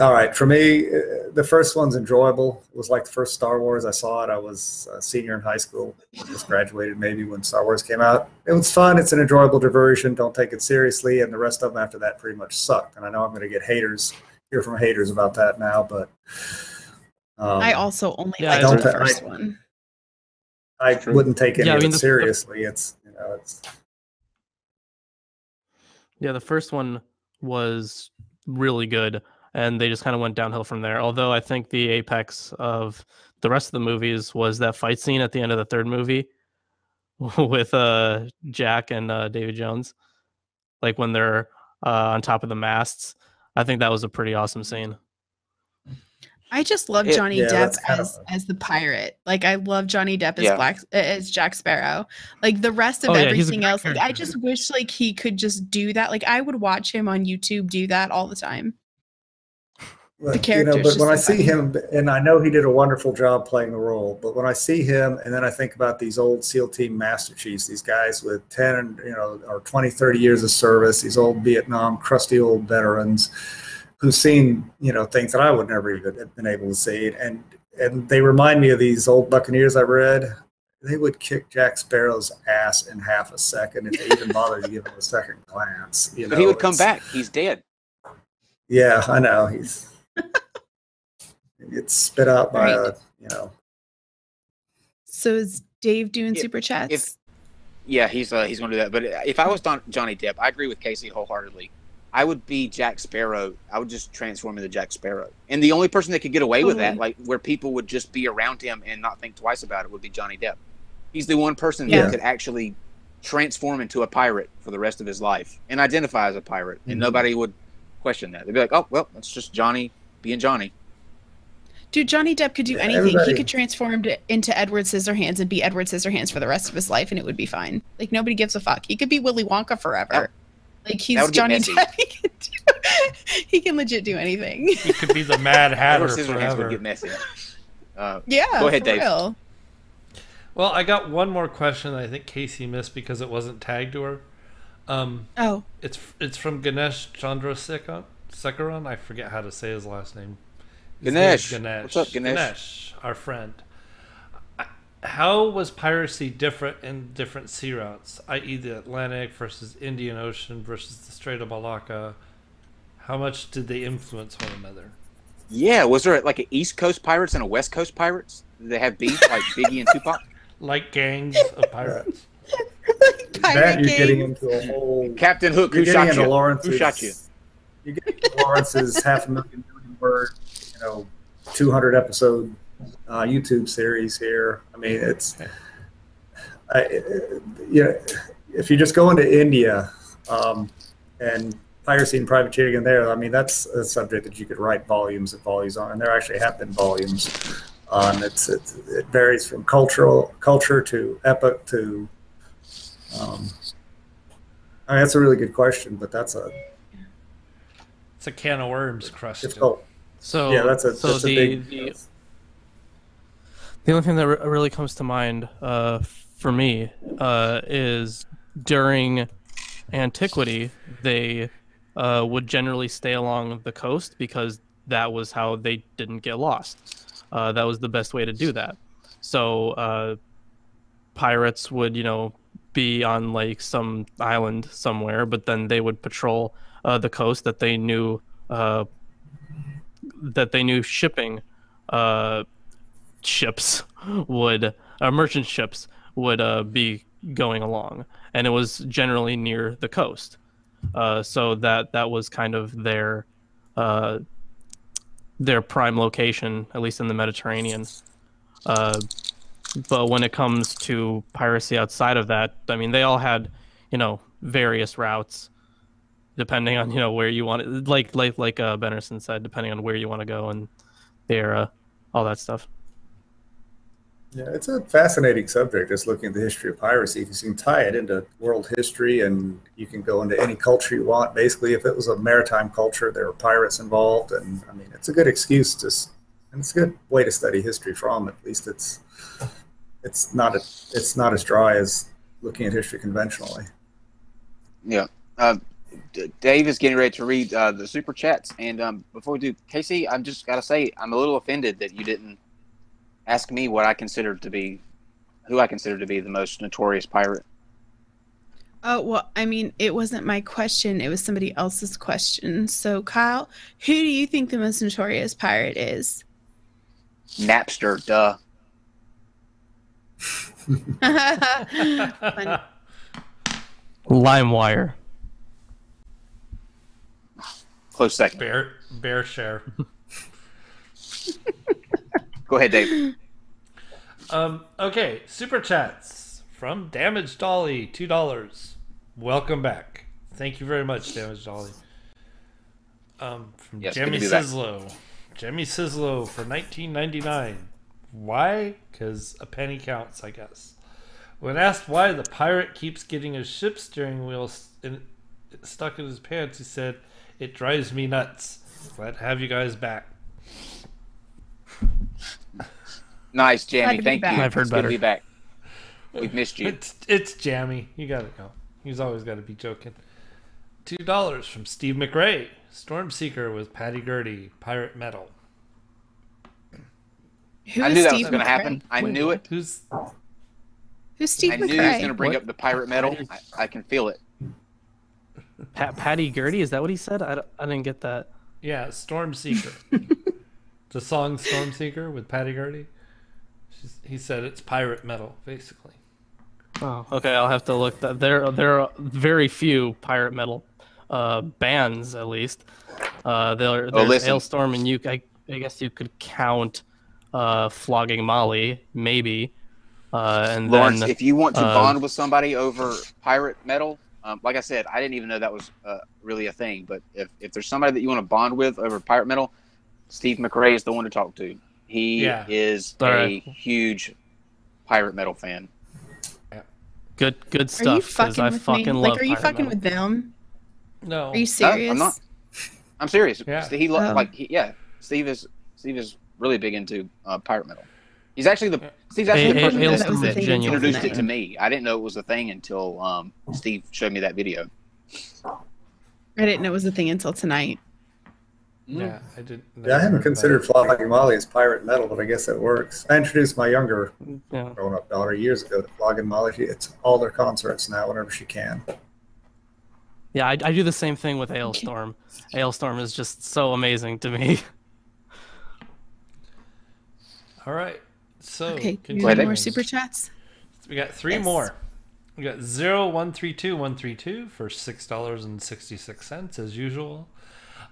All right. For me, the first one's enjoyable. It was like the first Star Wars. I saw it. I was a senior in high school. Just graduated maybe when Star Wars came out. It was fun. It's an enjoyable diversion. Don't take it seriously. And the rest of them after that pretty much sucked. And I know I'm going to hear from haters about that now, but I also only liked the first one. I wouldn't take any of it seriously. The first one was really good, and they just kind of went downhill from there. Although I think the apex of the rest of the movies was that fight scene at the end of the third movie with Jack and David Jones, like when they're on top of the masts. I think that was a pretty awesome scene. I just love Johnny Depp as the pirate. Like, I love Johnny Depp as Jack Sparrow. Like, the rest of everything else, like, I just wish like he could just do that. Like, I would watch him on YouTube do that all the time. Well, the character, but when I see him, and I know he did a wonderful job playing the role, but when I see him, and then I think about these old SEAL Team Master Chiefs, these guys with 10, or 20, 30 years of service, these old Vietnam, crusty old veterans, who've seen, things that I would never even have been able to see. And they remind me of these old Buccaneers I read. They would kick Jack Sparrow's ass in half a second if they even bothered to give him a second glance. But he would come back. He's dead. Yeah, I know. He gets spit out by So is Dave doing super chats? He's going to do that. But if I was Johnny Depp, I agree with Casey wholeheartedly. I would be Jack Sparrow. I would just transform into Jack Sparrow. And the only person that could get away with that, like where people would just be around him and not think twice about it, would be Johnny Depp. He's the one person that could actually transform into a pirate for the rest of his life and identify as a pirate. And nobody would question that. They'd be like, oh, well, that's just Johnny being Johnny. Dude, Johnny Depp could do anything. He could transform into Edward Scissorhands and be Edward Scissorhands for the rest of his life, and it would be fine. Like, nobody gives a fuck. He could be Willy Wonka forever. Like, he's Johnny Depp. He can legit do anything. He could be the Mad Hatter forever. Would get messy. Yeah, go ahead, Dave. Real. Well, I got one more question that I think Casey missed because it wasn't tagged to her. It's from Ganesh Chandrasekaran. I forget how to say his last name. Ganesh. Ganesh. What's up, Ganesh? Ganesh, our friend. How was piracy different in different sea routes, i.e. the Atlantic versus Indian Ocean versus the Strait of Malacca? How much did they influence one another? Yeah, was there like an East Coast pirates and a West Coast pirates? Did they have beef like Biggie and Tupac? Like gangs of pirates. That you're getting into a whole Captain Hook, who shot you? Who shot you? You get into Lawrence's 500,000 word, 200 episode YouTube series here. I mean, if you just go into India and piracy and privateering there, I mean, that's a subject that you could write volumes and volumes on, and there actually have been volumes on. It varies from culture to epoch to. I mean, that's a really good question, but it's a can of worms, crushed. Difficult. So yeah, that's a big. The only thing that really comes to mind for me is during antiquity, they would generally stay along the coast because that was how they didn't get lost. That was the best way to do that. So pirates would, be on like some island somewhere, but then they would patrol the coast that they knew shipping ships would merchant ships would be going along, and it was generally near the coast. So that was kind of their prime location, at least in the Mediterranean. But when it comes to piracy outside of that, I mean, they all had, various routes, depending on where you want it. Like Bennerson said, depending on where you want to go and their all that stuff. Yeah, it's a fascinating subject, just looking at the history of piracy. You can tie it into world history, and you can go into any culture you want. Basically, if it was a maritime culture, there were pirates involved, and I mean, it's a good excuse and it's a good way to study history from. At least it's not as dry as looking at history conventionally. Yeah. Dave is getting ready to read the super chats, and before we do, Casey, I'm just gotta say I'm a little offended that you didn't ask me who I consider to be the most notorious pirate. Oh, well, I mean, it wasn't my question. It was somebody else's question. So, Kyle, who do you think the most notorious pirate is? Napster, duh. LimeWire. Close second. Bear share. Go ahead, Dave. Okay, super chats from Damaged Dolly, $2. Welcome back. Thank you very much, Damaged Dolly. From Jemmy Sislow. Jemmy Sislow for $19.99. Why? Because a penny counts, I guess. When asked why the pirate keeps getting his ship steering wheel stuck in his pants, he said, "It drives me nuts. Glad to have you guys back." Nice, Jammy. Thank you. I've heard it's better. Good to be back. We've missed you. It's Jammy. You got to go. He's always got to be joking. $2 from Steve McRae. Stormseeker with Patty Gurdy. Pirate Metal. I knew that was going to happen. I knew it. Who's Steve McRae? I knew he was going to bring up the pirate metal. I can feel it. Patty Gurdy, is that what he said? I didn't get that. Yeah, Stormseeker. The song Stormseeker with Patty Gurdy. He said it's pirate metal, basically. Oh, okay. I'll have to look. There are very few pirate metal bands, at least. There's Ailstorm, and I guess you could count Flogging Molly, maybe. And Lawrence, then, if you want to bond with somebody over pirate metal, like I said, I didn't even know that was really a thing. But if there's somebody that you want to bond with over pirate metal, Steve McRae is the one to talk to. He is a huge pirate metal fan. Yeah. Good stuff. Are you fucking with me? Love are you fucking metal. with them? No. Are you serious? No, I'm not. I'm serious. Yeah. Steve is really big into pirate metal. Steve's actually the person that introduced it to me. I didn't know it was a thing until Steve showed me that video. I didn't know it was a thing until tonight. Yeah, I didn't. Yeah, I haven't considered flogging Molly as pirate metal, but I guess it works. I introduced my younger grown-up daughter years ago to flogging Molly. It's all their concerts now whenever she can. Yeah, I do the same thing with Hailstorm. Hailstorm is just so amazing to me. All right. So, okay, more super chats. We got three more. We got 0132 for $6.66 as usual.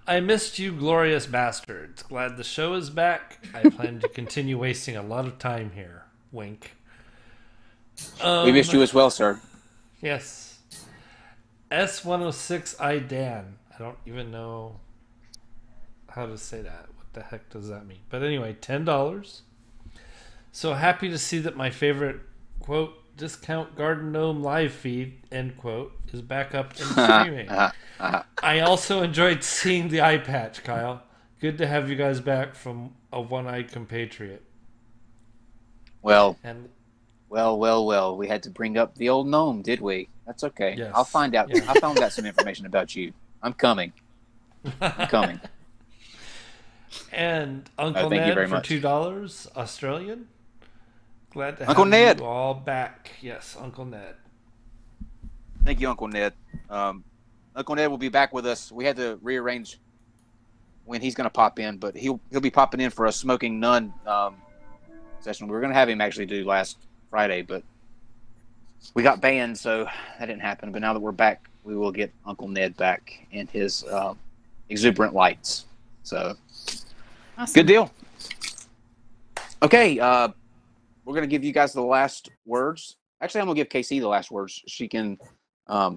I missed you, glorious bastards. Glad the show is back. I plan to continue wasting a lot of time here. Wink. We missed you as well, sir. Yes. S106 IDEA. I don't even know how to say that. What the heck does that mean? But anyway, $10. So happy to see that my favorite, quote, discount Garden Gnome live feed, end quote, is back up and streaming. I also enjoyed seeing the eye patch, Kyle. Good to have you guys back from a one-eyed compatriot. Well, we had to bring up the old gnome, did we? That's okay. Yes. I'll find out. Yeah. I found out some information about you. I'm coming. And Uncle Ned for $2, Australian. Glad to have Uncle Ned. you all back. Yes, Uncle Ned. Thank you, Uncle Ned. Uncle Ned will be back with us. We had to rearrange when he's going to pop in, but he'll be popping in for a Smoking Nun session. We were going to have him actually do last Friday, but we got banned, so that didn't happen. But now that we're back, we will get Uncle Ned back in his exuberant lights. So, awesome. Good deal. Okay, we're going to give you guys the last words. Actually, I'm going to give KC the last words. She can... I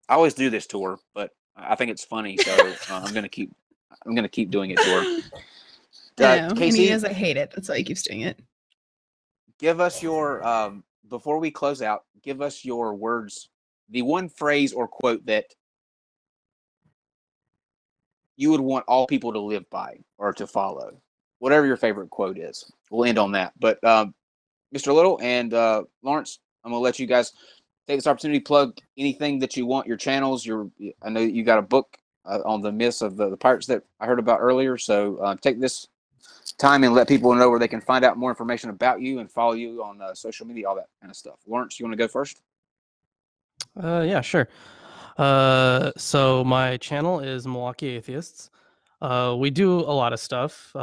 always do this to her, but I think it's funny, so I'm gonna keep doing it to her. Casey, he doesn't hate it. That's why he keeps doing it. Give us your before we close out. Give us your words, the one phrase or quote that you would want all people to live by or to follow. Whatever your favorite quote is, we'll end on that. But Mr. Little and Lawrence, I'm gonna let you guys take this opportunity to plug anything that you want, your channels. I know you got a book on the myths of the pirates that I heard about earlier. So take this time and let people know where they can find out more information about you and follow you on social media, all that kind of stuff. Lawrence, you want to go first? Yeah, sure. So my channel is Milwaukee Atheists. We do a lot of stuff.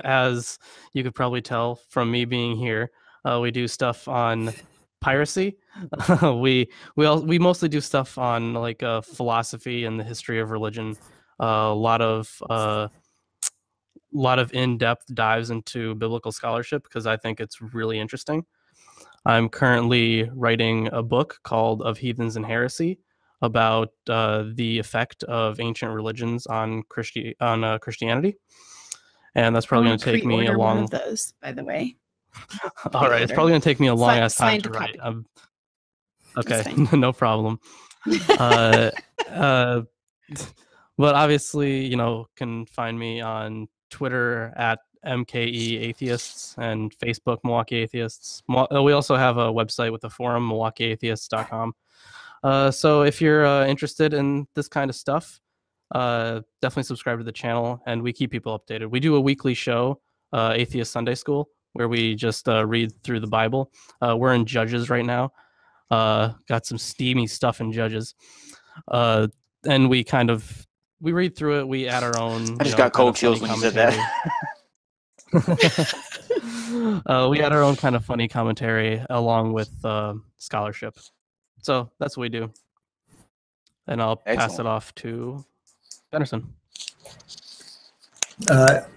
As you could probably tell from me being here, we do stuff on piracy. we mostly do stuff on like philosophy and the history of religion. A lot of in-depth dives into biblical scholarship because I think it's really interesting. I'm currently writing a book called Of Heathens and Heresy about the effect of ancient religions on Christianity, and that's probably going to take me a long. One of those, by the way. All right, it's probably going to take me a long ass time to write. Okay, no problem. But obviously, can find me on Twitter at MKE Atheists and Facebook Milwaukee Atheists. We also have a website with a forum, MilwaukeeAtheists.com. So if you're interested in this kind of stuff, definitely subscribe to the channel, and we keep people updated. We do a weekly show, Atheist Sunday School, where we just read through the Bible. We're in Judges right now. Got some steamy stuff in Judges. And we read through it. We add our own. I just got cold chills when you said that. We add our own kind of funny commentary along with scholarship. So that's what we do. And I'll pass it off to Bennerson.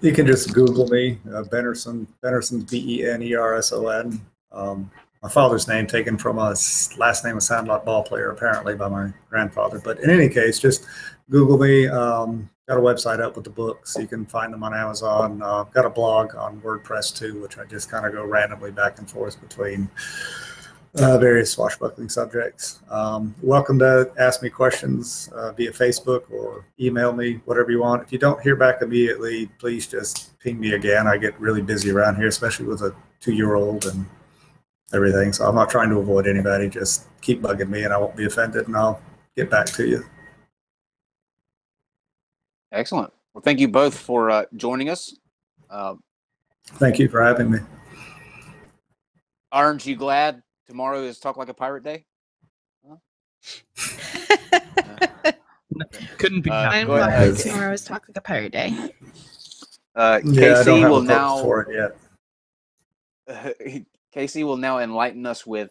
You can just Google me, Bennerson. Bennerson's Benerson. My father's name taken from a last name of Sandlot ball player, apparently by my grandfather. But in any case, just Google me. Got a website up with the books. You can find them on Amazon. Got a blog on WordPress too, which I just kind of go randomly back and forth between various swashbuckling subjects. Welcome to ask me questions via Facebook or email me, whatever you want. If you don't hear back immediately, please just ping me again. I get really busy around here, especially with a 2-year-old and everything. So I'm not trying to avoid anybody. Just keep bugging me and I won't be offended, and I'll get back to you. Excellent. Well, thank you both for joining us. Thank you for having me. Aren't you glad tomorrow is Talk Like a Pirate Day? Huh? Couldn't be. I'm glad tomorrow is Talk Like a Pirate Day. Casey will now for it yet. Casey will now enlighten us with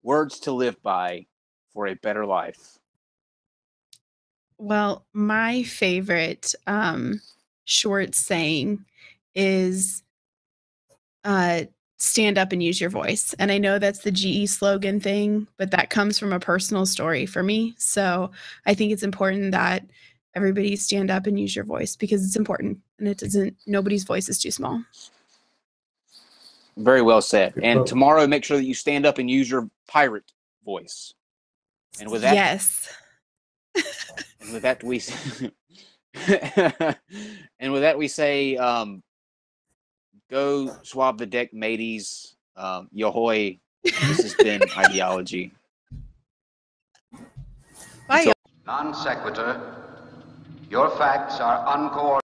words to live by for a better life. Well, my favorite short saying is stand up and use your voice. And I know that's the GE slogan thing, but that comes from a personal story for me. So I think it's important that everybody stand up and use your voice, because it's important, and nobody's voice is too small. Very well said. And tomorrow, make sure that you stand up and use your pirate voice. And with that, yes. And with that we and with that we say, go swab the deck, mateys. Yohoy. This has been Ideology. Bye. Non sequitur. Your facts are uncoordinated.